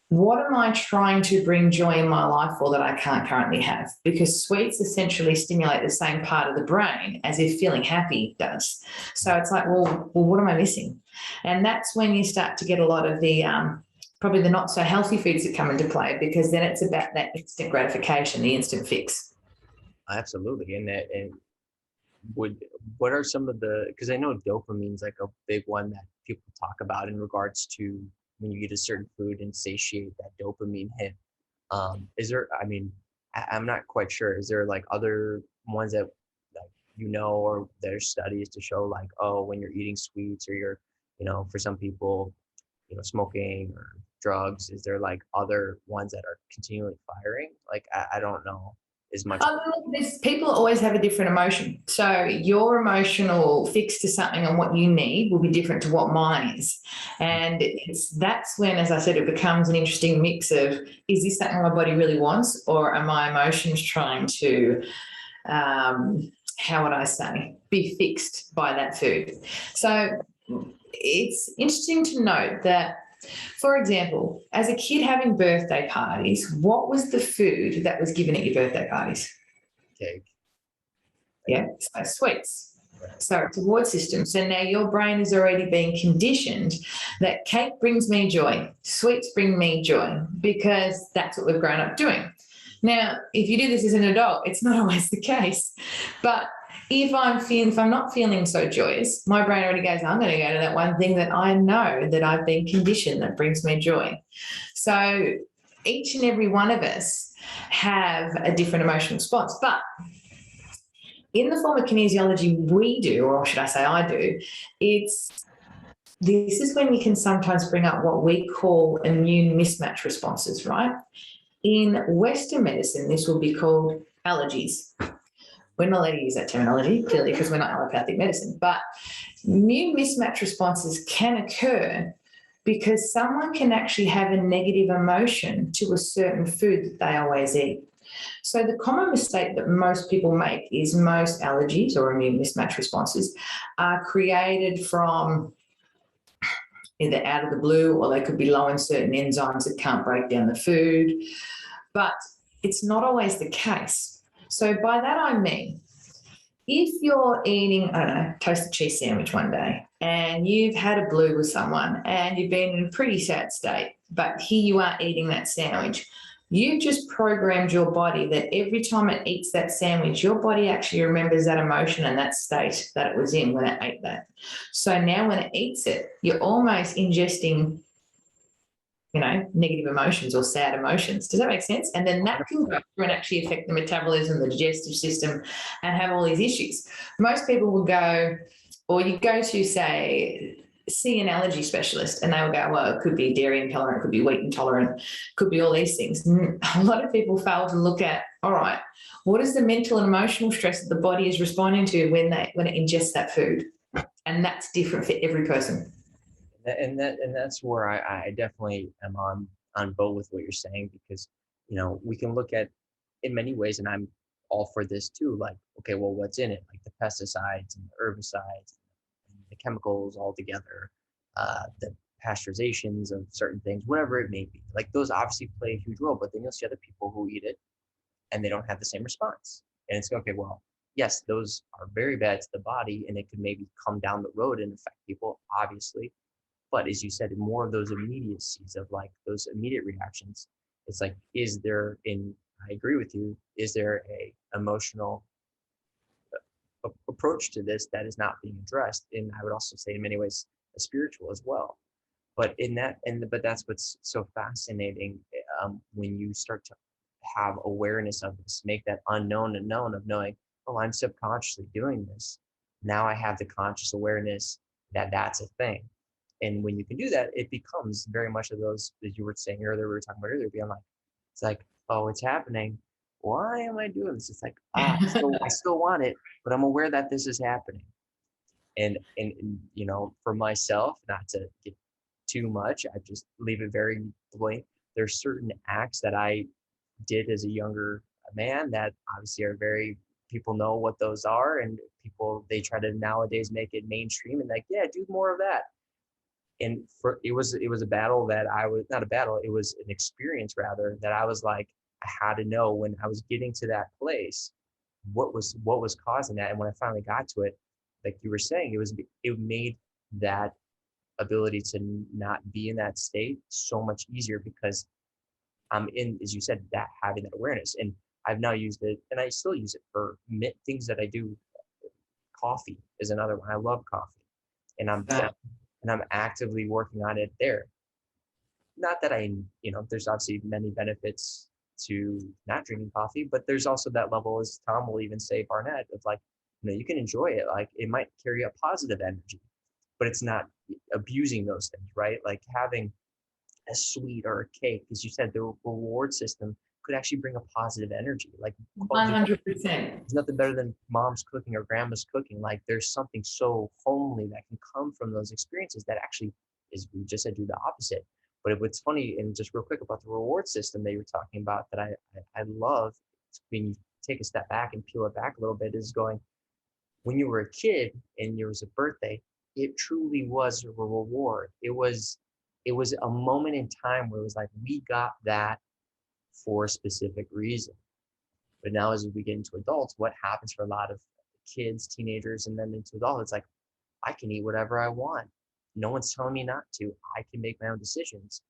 what am I trying to bring joy in my life for that I can't currently have? Because sweets essentially stimulate the same part of the brain as if feeling happy does. So it's like, well, what am I missing? And that's when you start to get a lot of the probably the not so healthy foods that come into play, because then it's about that instant gratification, the instant fix. Absolutely. And would what are some of the, because I know dopamine's like a big one that people talk about in regards to when you eat a certain food and satiate that dopamine hit. Is there, I mean, I'm not quite sure. Is there like other ones that like, or there's studies to show like, oh, when you're eating sweets or you're, for some people, smoking or drugs, is there like other ones that are continually firing? Like, I don't know as much. People always have a different emotion. So your emotional fix to something and what you need will be different to what mine is. And that's when, as I said, it becomes an interesting mix of, is this something my body really wants, or are my emotions trying to, how would I say, be fixed by that food? So it's interesting to note that, for example, as a kid having birthday parties, what was the food that was given at your birthday parties? Cake. Yeah, so sweets. So it's a reward system. So now your brain is already being conditioned that cake brings me joy, sweets bring me joy, because that's what we've grown up doing. Now, if you do this as an adult, it's not always the case. But if I'm not feeling so joyous, my brain already goes, I'm going to go to that one thing that I know that I've been conditioned that brings me joy. So each and every one of us have a different emotional response. But in the form of kinesiology we do, or should I say I do, this is when you can sometimes bring up what we call immune mismatch responses, right? In Western medicine, this will be called allergies. We're not allowed to use that terminology, clearly, because we're not allopathic medicine. But immune mismatch responses can occur because someone can actually have a negative emotion to a certain food that they always eat. So the common mistake that most people make is most allergies or immune mismatch responses are created from either out of the blue, or they could be low in certain enzymes that can't break down the food. But it's not always the case. So by that I mean, if you're eating, I don't know, toasted cheese sandwich one day and you've had a blue with someone and you've been in a pretty sad state, but here you are eating that sandwich, you've just programmed your body that every time it eats that sandwich, your body actually remembers that emotion and that state that it was in when it ate that. So now when it eats it, you're almost ingesting negative emotions or sad emotions. Does that make sense? And then that can go through and actually affect the metabolism, the digestive system, and have all these issues. Most people will go, or you go to, say, see an allergy specialist, and they will go, well, it could be dairy intolerant, it could be wheat intolerant, it could be all these things. And a lot of people fail to look at, all right, what is the mental and emotional stress that the body is responding to when it ingests that food? And that's different for every person. And that's where I definitely am on board with what you're saying, because we can look at in many ways, and I'm all for this too, like, okay, well, what's in it, like the pesticides and the herbicides and the chemicals all together, the pasteurizations of certain things, whatever it may be, like those obviously play a huge role. But then you'll see other people who eat it and they don't have the same response, and it's okay, well, yes, those are very bad to the body and it could maybe come down the road and affect people, obviously. But as you said, more of those immediacies of like those immediate reactions, it's like, I agree with you, is there a emotional approach to this that is not being addressed? And I would also say in many ways, a spiritual as well. But but that's what's so fascinating, when you start to have awareness of this, make that unknown and known, of knowing, oh, I'm subconsciously doing this. Now I have the conscious awareness that that's a thing. And when you can do that, it becomes very much of those, as you were saying earlier, we were talking about earlier, being like, it's like, oh, it's happening. Why am I doing this? It's like, I still want it, but I'm aware that this is happening. And for myself, not to get too much, I just leave it very blank. There's certain acts that I did as a younger man that obviously are very, people know what those are, and people, they try to nowadays make it mainstream and like, yeah, do more of that. And it was a battle that I was, not a battle, it was an experience rather, that I was like, I had to know when I was getting to that place, what was causing that. And when I finally got to it, like you were saying, it made that ability to not be in that state so much easier, because I'm in, as you said, that having that awareness. And I've now used it, and I still use it for things that I do. Coffee is another one. I love coffee, and I'm actively working on it there. Not that there's obviously many benefits to not drinking coffee, but there's also that level, as Tom will even say, Barnett, of like, you can enjoy it. Like it might carry a positive energy, but it's not abusing those things, right? Like having a sweet or a cake, as you said, the reward system could actually bring a positive energy. Like 100%. there's nothing better than mom's cooking or grandma's cooking. Like there's something so homely that can come from those experiences that actually is, we just said, do the opposite. But what's funny, and just real quick about the reward system that you were talking about, that I love, when you take a step back and peel it back a little bit, is going, when you were a kid and there was a birthday, it truly was a reward. It was a moment in time where it was like, we got that for a specific reason. But now as we get into adults, what happens for a lot of kids, teenagers, and then into adults, it's like, I can eat whatever I want. No one's telling me not to. I can make my own decisions.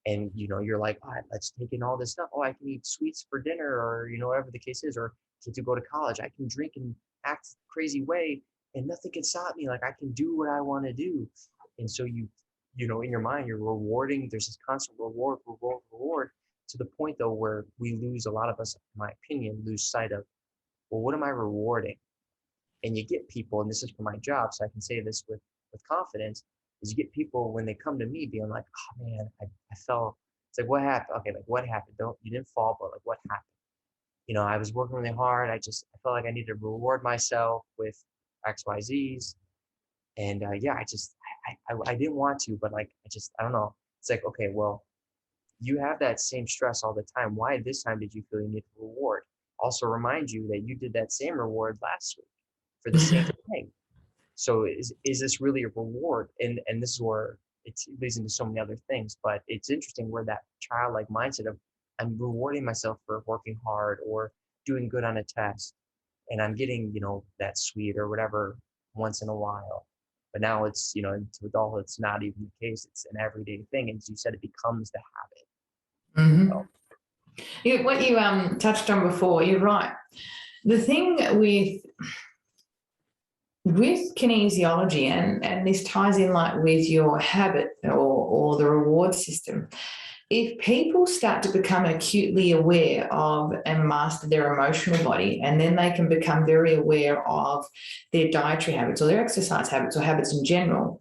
And you're like, all right, let's take in all this stuff. Oh, I can eat sweets for dinner, or whatever the case is, or to go to college, I can drink and act a crazy way, and nothing can stop me. Like I can do what I want to do. And so in your mind, you're rewarding. There's this constant reward, reward, reward, to the point though where we lose, a lot of us, in my opinion, lose sight of, well, what am I rewarding? And you get people, and this is for my job, so I can say this with confidence, is you get people when they come to me being like, oh man, I fell. It's like, what happened? Okay, like what happened? You didn't fall, but like what happened? I was working really hard. I felt like I needed to reward myself with XYZs. And yeah, I didn't want to, but like, I don't know. It's like, okay, well, you have that same stress all the time. Why this time did you feel you need a reward? Also remind you that you did that same reward last week for the same thing. So is this really a reward? And this is where it leads into so many other things, but it's interesting where that childlike mindset of, I'm rewarding myself for working hard or doing good on a test, and I'm getting, that sweet or whatever once in a while. But now it's, into adulthood, it's not even the case. It's an everyday thing. And as you said, it becomes the habit. Mm-hmm. So, What you touched on before, you're right. The thing with kinesiology, and this ties in like with your habit or the reward system, if people start to become acutely aware of and master their emotional body, and then they can become very aware of their dietary habits or their exercise habits or habits in general,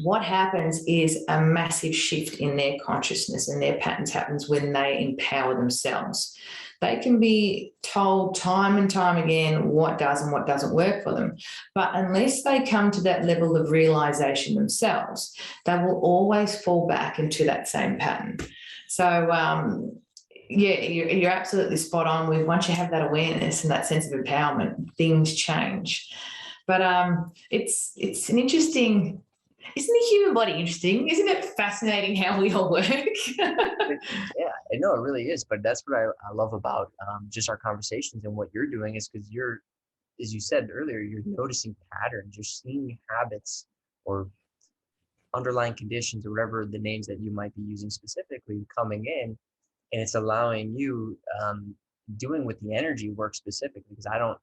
what happens is a massive shift in their consciousness, and their patterns happens when they empower themselves. They can be told time and time again what does and what doesn't work for them. But unless they come to that level of realization themselves, they will always fall back into that same pattern. So, yeah, you're absolutely spot on with, once you have that awareness and that sense of empowerment, things change. But it's an interesting... Isn't the human body interesting? Isn't it fascinating how we all work? yeah, I know it really is. But that's what I love about just our conversations and what you're doing, is because you're, as you said earlier, you're noticing patterns, you're seeing habits or underlying conditions or whatever the names that you might be using specifically coming in, and it's allowing you doing with the energy work specifically, because I don't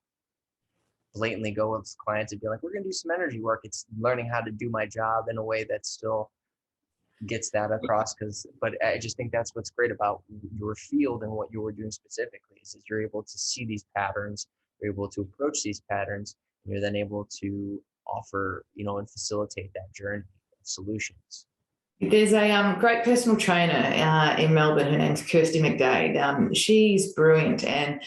blatantly go with clients and be like, we're going to do some energy work. It's learning how to do my job in a way that still gets that across. But I just think that's what's great about your field and what you were doing specifically, is you're able to see these patterns, you're able to approach these patterns, and you're then able to offer, and facilitate that journey of solutions. There's a great personal trainer in Melbourne. Her name's Kirsty McDade. She's brilliant, and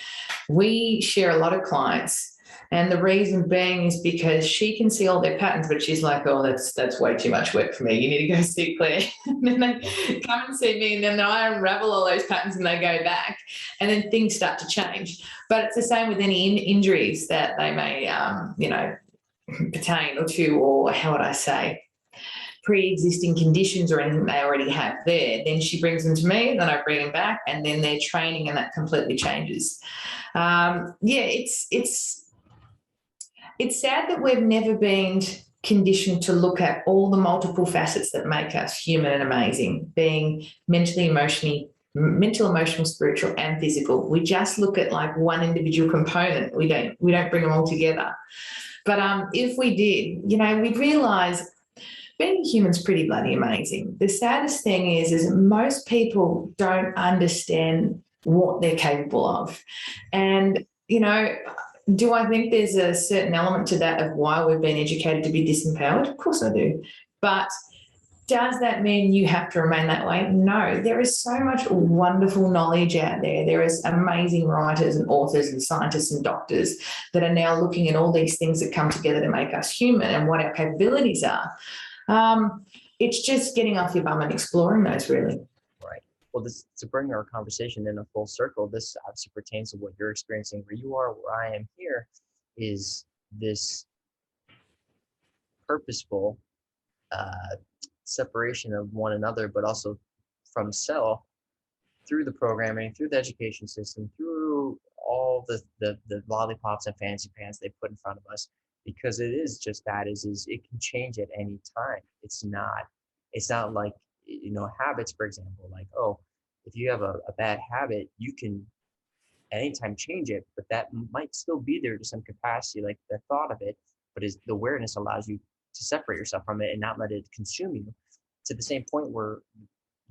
we share a lot of clients And the reason being is because she can see all their patterns, but she's like, oh, that's way too much work for me. You need to go see Claire. And then they come and see me, and then I unravel all those patterns and they go back, and then things start to change. But it's the same with any injuries that they may, pertain or how would I say, pre-existing conditions or anything they already have there. Then she brings them to me, then I bring them back, and then they're training, and that completely changes. It's sad that we've never been conditioned to look at all the multiple facets that make us human and amazing, being mental, emotional, spiritual, and physical. We just look at like one individual component. We don't bring them all together. But if we did, we'd realise being human's pretty bloody amazing. The saddest thing is most people don't understand what they're capable of. And, do I think there's a certain element to that of why we've been educated to be disempowered? Of course I do. But does that mean you have to remain that way? No. There is so much wonderful knowledge out there. There is amazing writers and authors and scientists and doctors that are now looking at all these things that come together to make us human and what our capabilities are. It's just getting off your bum and exploring those, really. Right. Well, to bring our conversation in a full circle, this obviously pertains to what you're experiencing where you are, where I am here, is this purposeful separation of one another, but also from self through the programming, through the education system, through all the lollipops and fancy pants they put in front of us, because it is just that is it can change at any time. It's not like, habits, for example, like, oh, if you have a bad habit, you can anytime change it, but that might still be there to some capacity, like the thought of it, but the awareness allows you to separate yourself from it and not let it consume you, to the same point where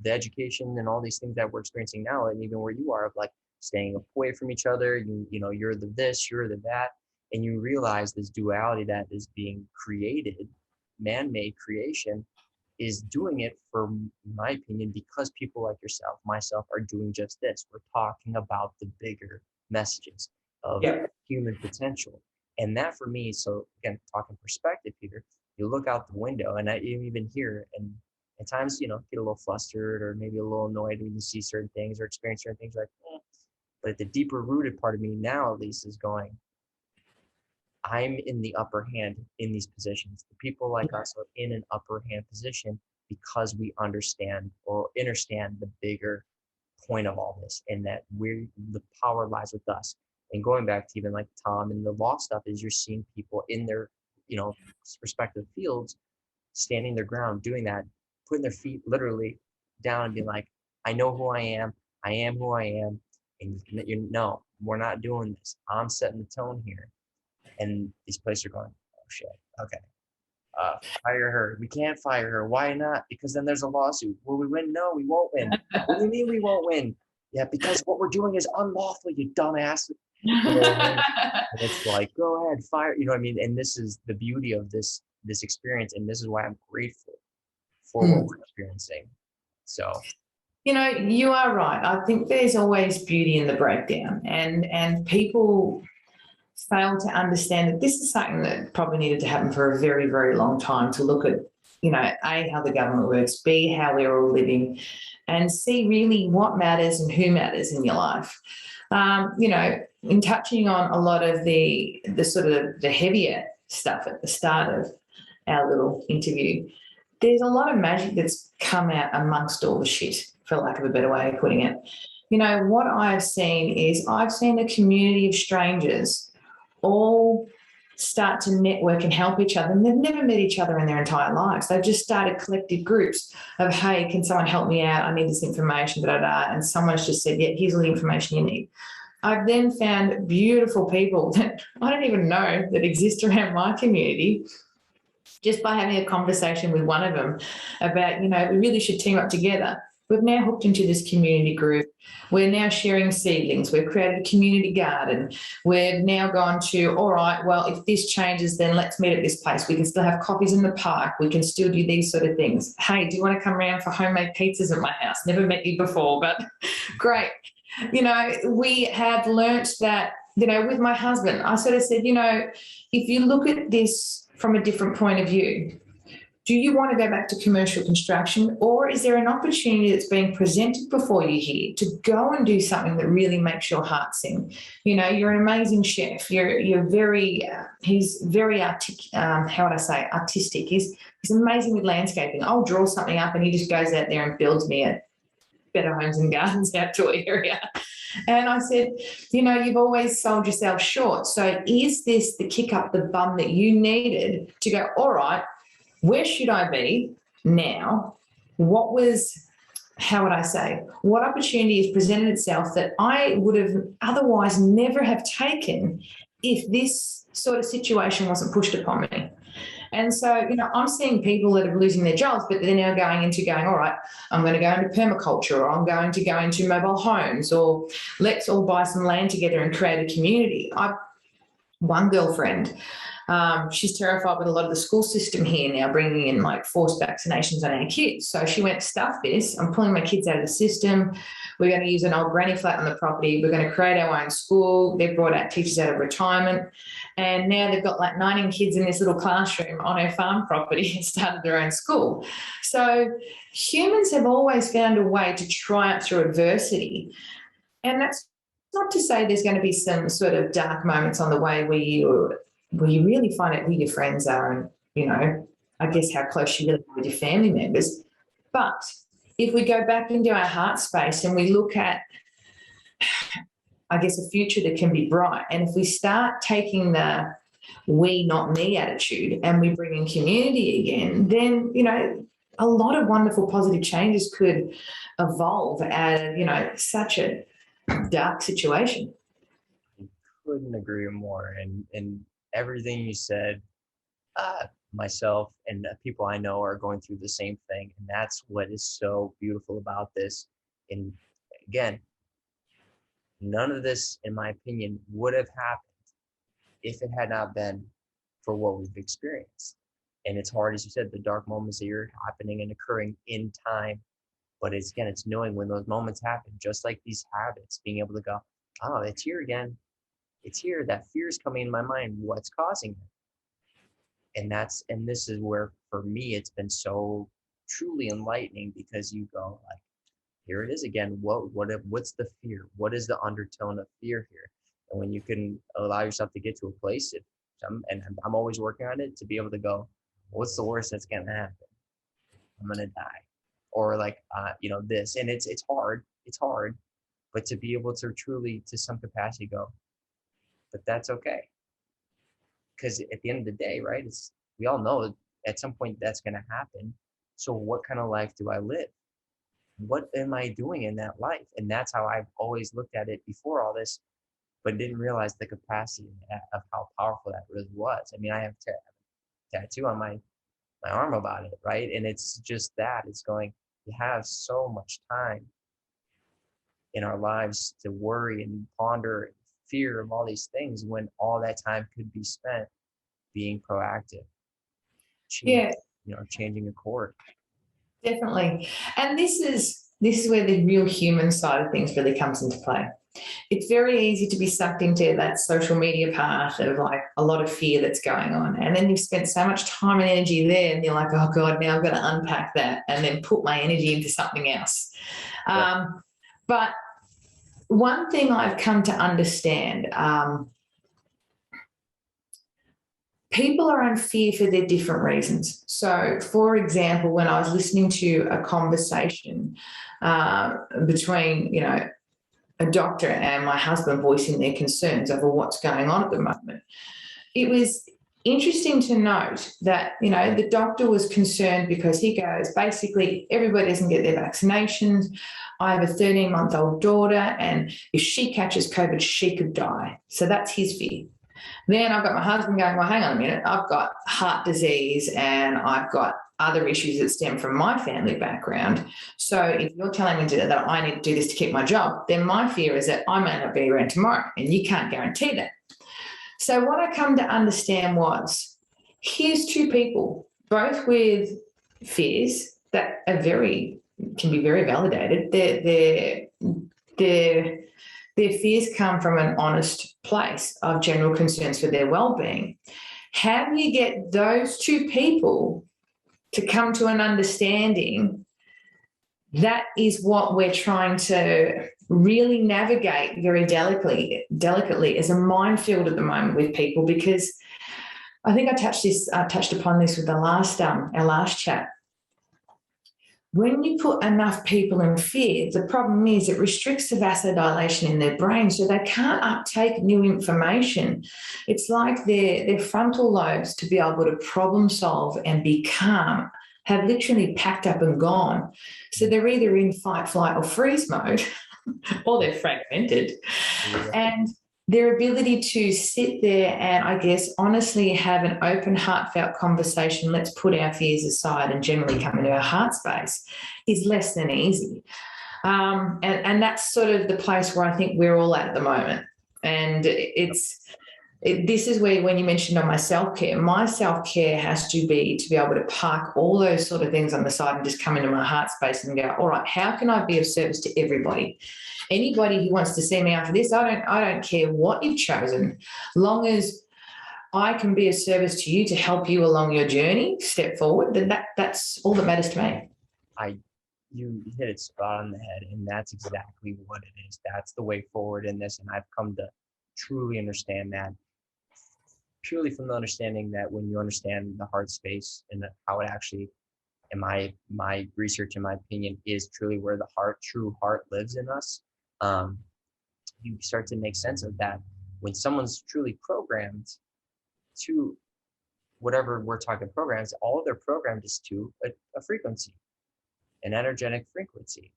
the education and all these things that we're experiencing now, and even where you are, of like staying away from each other, you're the this, you're the that, and you realize this duality that is being created, man-made creation, is doing it, for in my opinion, because people like yourself, myself, are doing just this. We're talking about the bigger messages of human potential. And that for me, so again, talking perspective, Peter, you look out the window, and I even hear, and at times, get a little flustered or maybe a little annoyed when you see certain things or experience certain things, like, but the deeper rooted part of me now, at least, is going, I'm in the upper hand in these positions. The people like us are in an upper hand position because we understand the bigger point of all this, and that the power lies with us. And going back to even like Tom and the law stuff, is you're seeing people in their, respective fields, standing their ground, doing that, putting their feet literally down and being like, I know who I am who I am, and no, we're not doing this. I'm setting the tone here. And these places are going, oh shit, okay. Fire her. We can't fire her. Why not? Because then there's a lawsuit. Will we win? No, we won't win. What do you mean we won't win? Yeah, because what we're doing is unlawful, you dumbass. And it's like, go ahead, fire. You know what I mean? And this is the beauty of this experience, and this is why I'm grateful for what we're experiencing. So, you are right. I think there's always beauty in the breakdown, and people fail to understand that this is something that probably needed to happen for a very, very long time, to look at, A, how the government works, B, how we're all living, and C, really what matters and who matters in your life. In touching on a lot of the sort of the heavier stuff at the start of our little interview, there's a lot of magic that's come out amongst all the shit, for lack of a better way of putting it. What I've seen is a community of strangers all start to network and help each other. And they've never met each other in their entire lives. They've just started collective groups of, hey, can someone help me out? I need this information, and someone's just said, yeah, here's all the information you need. I've then found beautiful people that I don't even know that exist around my community, just by having a conversation with one of them about, we really should team up together. We've now hooked into this community group. We're now sharing seedlings. We've created a community garden. We've now gone to, all right, well, if this changes, then let's meet at this place. We can still have coffees in the park. We can still do these sort of things. Hey, do you want to come around for homemade pizzas at my house? Never met you before, but great. We have learnt that with my husband, I sort of said, if you look at this from a different point of view, do you want to go back to commercial construction, or is there an opportunity that's being presented before you here to go and do something that really makes your heart sing? You're an amazing chef. You're very, he's very artistic. He's amazing with landscaping. I'll draw something up and he just goes out there and builds me a Better Homes and Gardens outdoor area. And I said, you've always sold yourself short. So is this the kick up the bum that you needed to go, all right, where should I be now? What opportunity has presented itself that I would have otherwise never have taken if this sort of situation wasn't pushed upon me? And so, I'm seeing people that are losing their jobs, but they're now going, all right, I'm going to go into permaculture, or I'm going to go into mobile homes, or let's all buy some land together and create a community. One girlfriend, she's terrified with a lot of the school system here now, bringing in like forced vaccinations on our kids. So she went, stuff this, I'm pulling my kids out of the system. We're going to use an old granny flat on the property. We're going to create our own school. They've brought out teachers out of retirement. And now they've got like 19 kids in this little classroom on our farm property and started their own school. So humans have always found a way to triumph through adversity. And that's not to say there's going to be some sort of dark moments on the way where you really find out who your friends are and, I guess how close you really are with your family members. But if we go back into our heart space and we look at, I guess, a future that can be bright, and if we start taking the we, not me attitude and we bring in community again, then, a lot of wonderful positive changes could evolve out of, such a dark situation. Couldn't agree more. And everything you said, myself and people I know are going through the same thing. And that's what is so beautiful about this. And again, none of this, in my opinion, would have happened if it had not been for what we've experienced. And it's hard, as you said, the dark moments that are happening and occurring in time. But it's knowing when those moments happen, just like these habits, being able to go, oh, it's here again. It's here. That fear is coming in my mind. What's causing it? And this is where, for me, it's been so truly enlightening, because you go like, here it is again. What's the fear? What is the undertone of fear here? And when you can allow yourself to get to a place, and I'm always working on it, to be able to go, what's the worst that's going to happen? I'm going to die. Or like, this. And it's hard. It's hard. But to be able to truly, to some capacity, go, but that's okay. Because at the end of the day, right, we all know at some point that's going to happen. So what kind of life do I live? What am I doing in that life? And that's how I've always looked at it before all this, but didn't realize the capacity of how powerful that really was. I mean, I have a tattoo on my arm about it, right? And it's just that. It's going, we have so much time in our lives to worry and ponder and fear of all these things, when all that time could be spent being proactive. Changing a chord. Definitely. And this is where the real human side of things really comes into play. It's very easy to be sucked into that social media part of like a lot of fear that's going on. And then you've spent so much time and energy there, and you're like, oh God, now I've got to unpack that and then put my energy into something else. Yeah. But one thing I've come to understand, people are in fear for their different reasons. So, for example, when I was listening to a conversation between, a doctor and my husband voicing their concerns over what's going on at the moment, it was interesting to note that, the doctor was concerned because he goes, basically, everybody doesn't get their vaccinations. I have a 13-month-old daughter, and if she catches COVID, she could die. So that's his fear. Then I've got my husband going, well, hang on a minute, I've got heart disease and I've got other issues that stem from my family background. So if you're telling me that I need to do this to keep my job, then my fear is that I may not be around tomorrow, and you can't guarantee that. So what I come to understand was, here's two people, both with fears that are can be very validated. They're Their fears come from an honest place of general concerns for their well-being. How do you get those two people to come to an understanding? That is what we're trying to really navigate very delicately as a minefield at the moment with people, because I think I touched upon this with the our last chat. When you put enough people in fear, the problem is it restricts the vasodilation in their brain, so they can't uptake new information. It's like their frontal lobes, to be able to problem solve and be calm, have literally packed up and gone. So they're either in fight, flight, or freeze mode, or they're fragmented. Yeah. And their ability to sit there and, I guess, honestly have an open, heartfelt conversation, let's put our fears aside and generally come into our heart space, is less than easy. And that's sort of the place where I think we're all at the moment. And this is where, when you mentioned on my self-care has to be able to park all those sort of things on the side and just come into my heart space and go, all right, how can I be of service to everybody? Anybody who wants to see me after this, I don't care what you've chosen, long as I can be of service to you to help you along your journey, step forward, then that's all that matters to me. You hit it spot on the head, and that's exactly what it is. That's the way forward in this, and I've come to truly understand that, purely from the understanding that when you understand the heart space and how it actually, in my research, in my opinion, is truly where the true heart lives in us, you start to make sense of that. When someone's truly programmed to whatever we're talking programs, all they're programmed is to a frequency, an energetic frequency.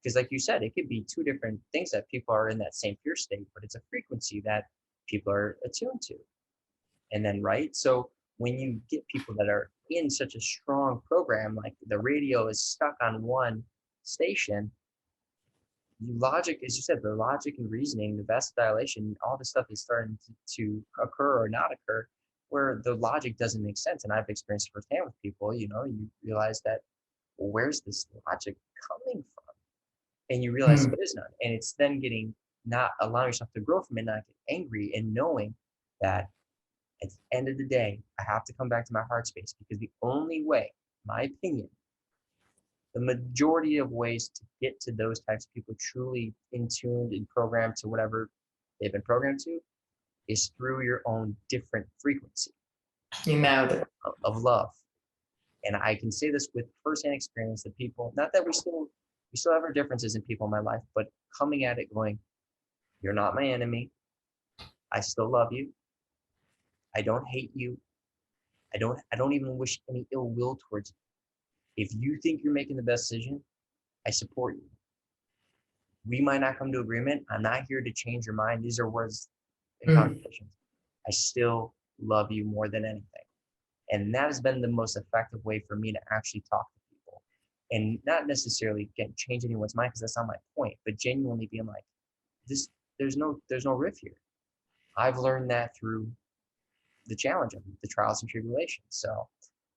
Because like you said, it could be two different things that people are in that same fear state, but it's a frequency that people are attuned to. And then, right? So when you get people that are in such a strong program, like the radio is stuck on one station, logic, as you said, the logic and reasoning, the vasodilation, all this stuff is starting to occur or not occur, where the logic doesn't make sense. And I've experienced firsthand with people, you realize that, well, where's this logic coming from? And you realize there is none. And it's then not allowing yourself to grow from it, not get angry, and knowing that at the end of the day, I have to come back to my heart space, because the only way, my opinion, the majority of ways to get to those types of people truly in tuned and programmed to whatever they've been programmed to is through your own different frequency. You nailed it. Of love. And I can say this with firsthand experience that people, not that we still have our differences in people in my life, but coming at it going, you're not my enemy. I still love you. I don't hate you. I don't even wish any ill will towards you. If you think you're making the best decision, I support you. We might not come to agreement. I'm not here to change your mind. These are words and conversations. I still love you more than anything. And that has been the most effective way for me to actually talk to people. And not necessarily, again, change anyone's mind, because that's not my point, but genuinely being like, there's no riff here. I've learned that through the challenge of the trials and tribulations. So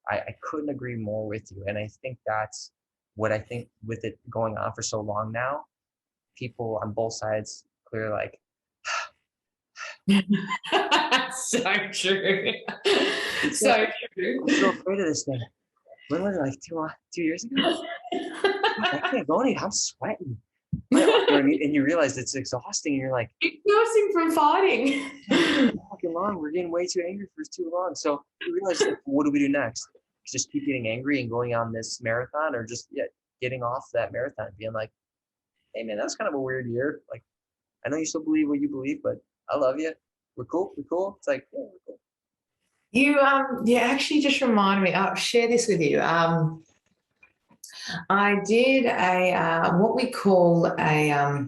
I couldn't agree more with you. And I think that's what I think with it going on for so long now, people on both sides clearly like, so true. So true. I'm so afraid of this thing. When was it, like 2 years ago? I can't go anywhere. I'm sweating. And you realize it's exhausting, and you're like, exhausting from fighting. Fucking long. We're getting way too angry for too long. So you realize, like, what do we do next? Just keep getting angry and going on this marathon, or just getting off that marathon and being like, hey man, that's kind of a weird year. Like, I know you still believe what you believe, but I love you. We're cool. It's like, yeah, we're cool. You actually just reminded me. I'll share this with you. I did what we call I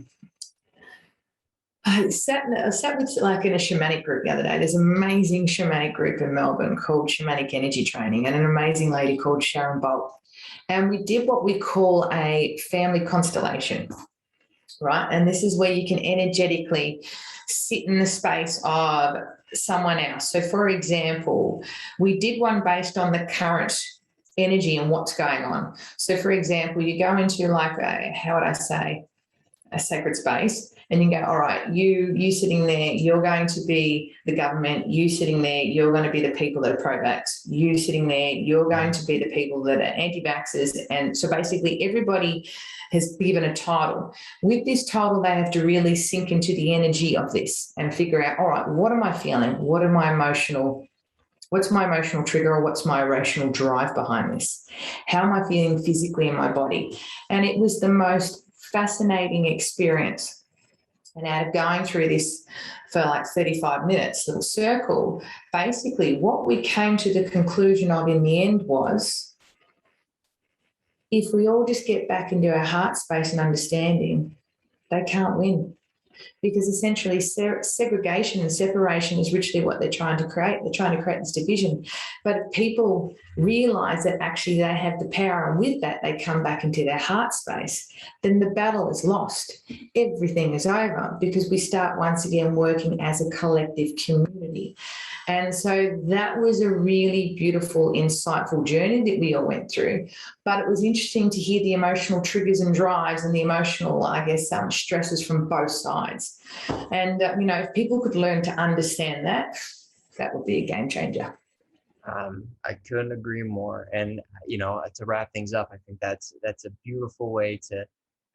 sat with like in a shamanic group the other day. There's an amazing shamanic group in Melbourne called Shamanic Energy Training, and an amazing lady called Sharon Bolt. And we did what we call a family constellation, right? And this is where you can energetically sit in the space of someone else. So, for example, we did one based on the current energy and what's going on. So, for example, you go into like how would I say? a sacred space, and you go, all right, you sitting there, you're going to be the government. You sitting there, you're going to be the people that are pro-vax. You sitting there, you're going to be the people that are anti-vaxxers. And so basically everybody has given a title. With this title, they have to really sink into the energy of this and figure out, all right, what am I feeling? What's my emotional trigger, or what's my emotional drive behind this? How am I feeling physically in my body? And it was the most fascinating experience. And out of going through this for like 35 minutes, little circle, basically what we came to the conclusion of in the end was, if we all just get back into our heart space and understanding, they can't win. Because essentially segregation and separation is richly what they're trying to create. They're trying to create this division. But if people realise that actually they have the power, and with that they come back into their heart space, then the battle is lost. Everything is over, because we start once again working as a collective community. And so that was a really beautiful, insightful journey that we all went through. But it was interesting to hear the emotional triggers and drives and the emotional, I guess, stresses from both sides. And, if people could learn to understand that, that would be a game changer. I couldn't agree more. And, to wrap things up, I think that's a beautiful way to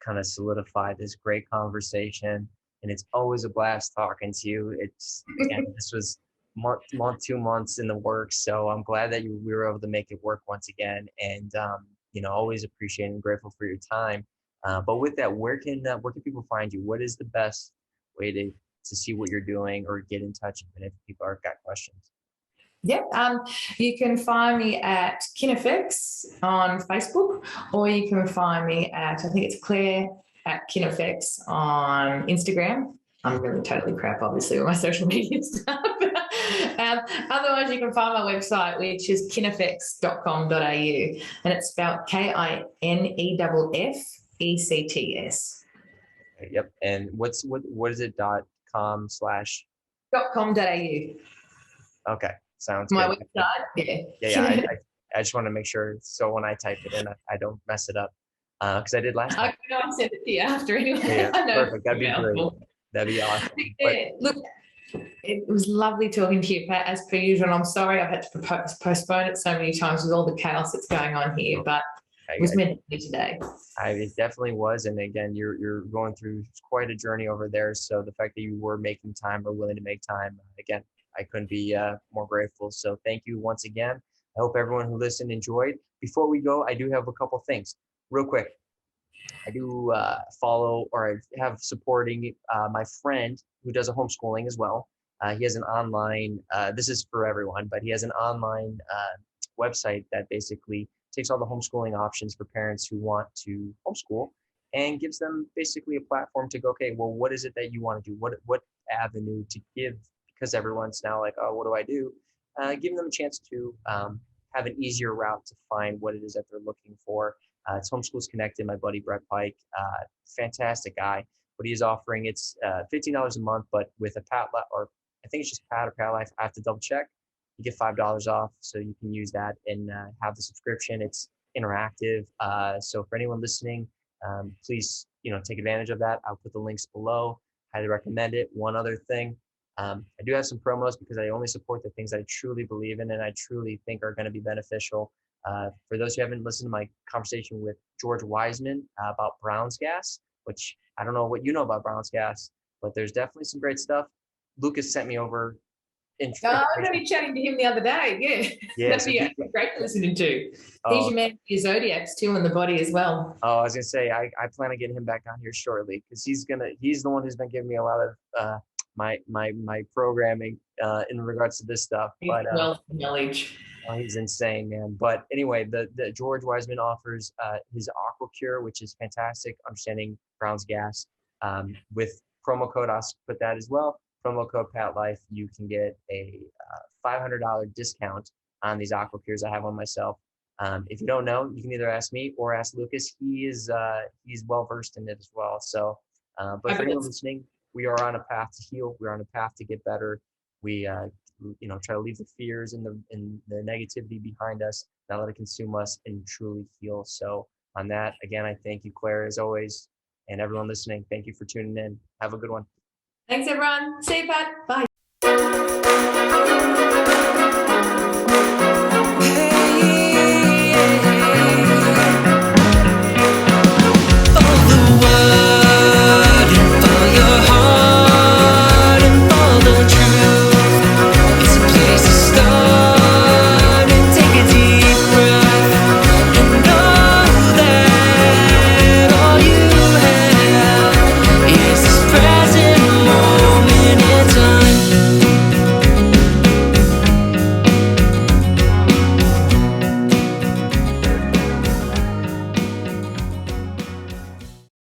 kind of solidify this great conversation. And it's always a blast talking to you. This was month 2 months in the works, so I'm glad that we were able to make it work once again. And always appreciate and grateful for your time. But with that, where can people find you? What is the best way to see what you're doing, or get in touch even if people are got questions? Yep. You can find me at Kinefx on Facebook, or you can find me at, I think it's Claire at Kinefx on Instagram. I'm really totally crap, obviously, with my social media stuff. Otherwise, you can find my website, which is kinefx.com.au, and it's spelled KINEFFECTS. Yep. And what is it? .com/ .com.au. Okay, sounds my good. website. Yeah. I just want to make sure, so when I type it in, I don't mess it up, because I did last time. I'll send it to you after anyway. Yeah, I know. perfect. That'd be great. That'd be awesome. Yeah, look, it was lovely talking to you, Pat, as per usual. I'm sorry I've had to postpone it so many times with all the chaos that's going on here, but it was meant to be today. It definitely was. And again, you're going through quite a journey over there. So the fact that you were making time, or willing to make time, again, I couldn't be more grateful. So thank you once again. I hope everyone who listened enjoyed. Before we go, I do have a couple things real quick. I do follow, or I have supporting my friend who does a homeschooling as well. He has an online, this is for everyone, but he has an online website that basically takes all the homeschooling options for parents who want to homeschool, and gives them basically a platform to go, okay, well, what is it that you want to do? What avenue to give? Because everyone's now like, oh, what do I do? Giving them a chance to have an easier route to find what it is that they're looking for. It's Homeschools Connected, my buddy Brett Pike, fantastic guy. What he is offering, it's $15 a month, but with a P.A.T, or I think it's just P.A.T or P.A.T Life, I have to double check. You get $5 off, so you can use that and have the subscription. It's interactive, so for anyone listening, please take advantage of that. I'll put the links below. Highly recommend it. One other thing, I do have some promos because I only support the things I truly believe in and I truly think are going to be beneficial. For those who haven't listened to my conversation with George Wiseman about Brown's gas, which I don't know what you know about Brown's gas, but there's definitely some great stuff. Lucas sent me over. I'm going to be chatting to him the other day. Yeah, that'd be great to listen to. He's your man for your zodiacs too, in the body as well. Oh, I was gonna say I plan on getting him back on here shortly, because he's the one who's been giving me a lot of my programming in regards to this stuff. But knowledge. He's insane, man. But anyway, the George Wiseman offers his Aqua Cure, which is fantastic. Understanding Brown's gas with promo code. I'll put that as well. Promo code P.A.T Life. You can get a $500 discount on these Aqua Cures I have on myself. If you don't know, you can either ask me or ask Lucas. He's well versed in it as well. So, but for anyone listening, we are on a path to heal. We're on a path to get better. We try to leave the fears and the negativity behind us, not let it consume us, and truly heal. So on that, again, I thank you, Claire, as always. And everyone listening, thank you for tuning in. Have a good one. Thanks, everyone. See you, Pat. Bye.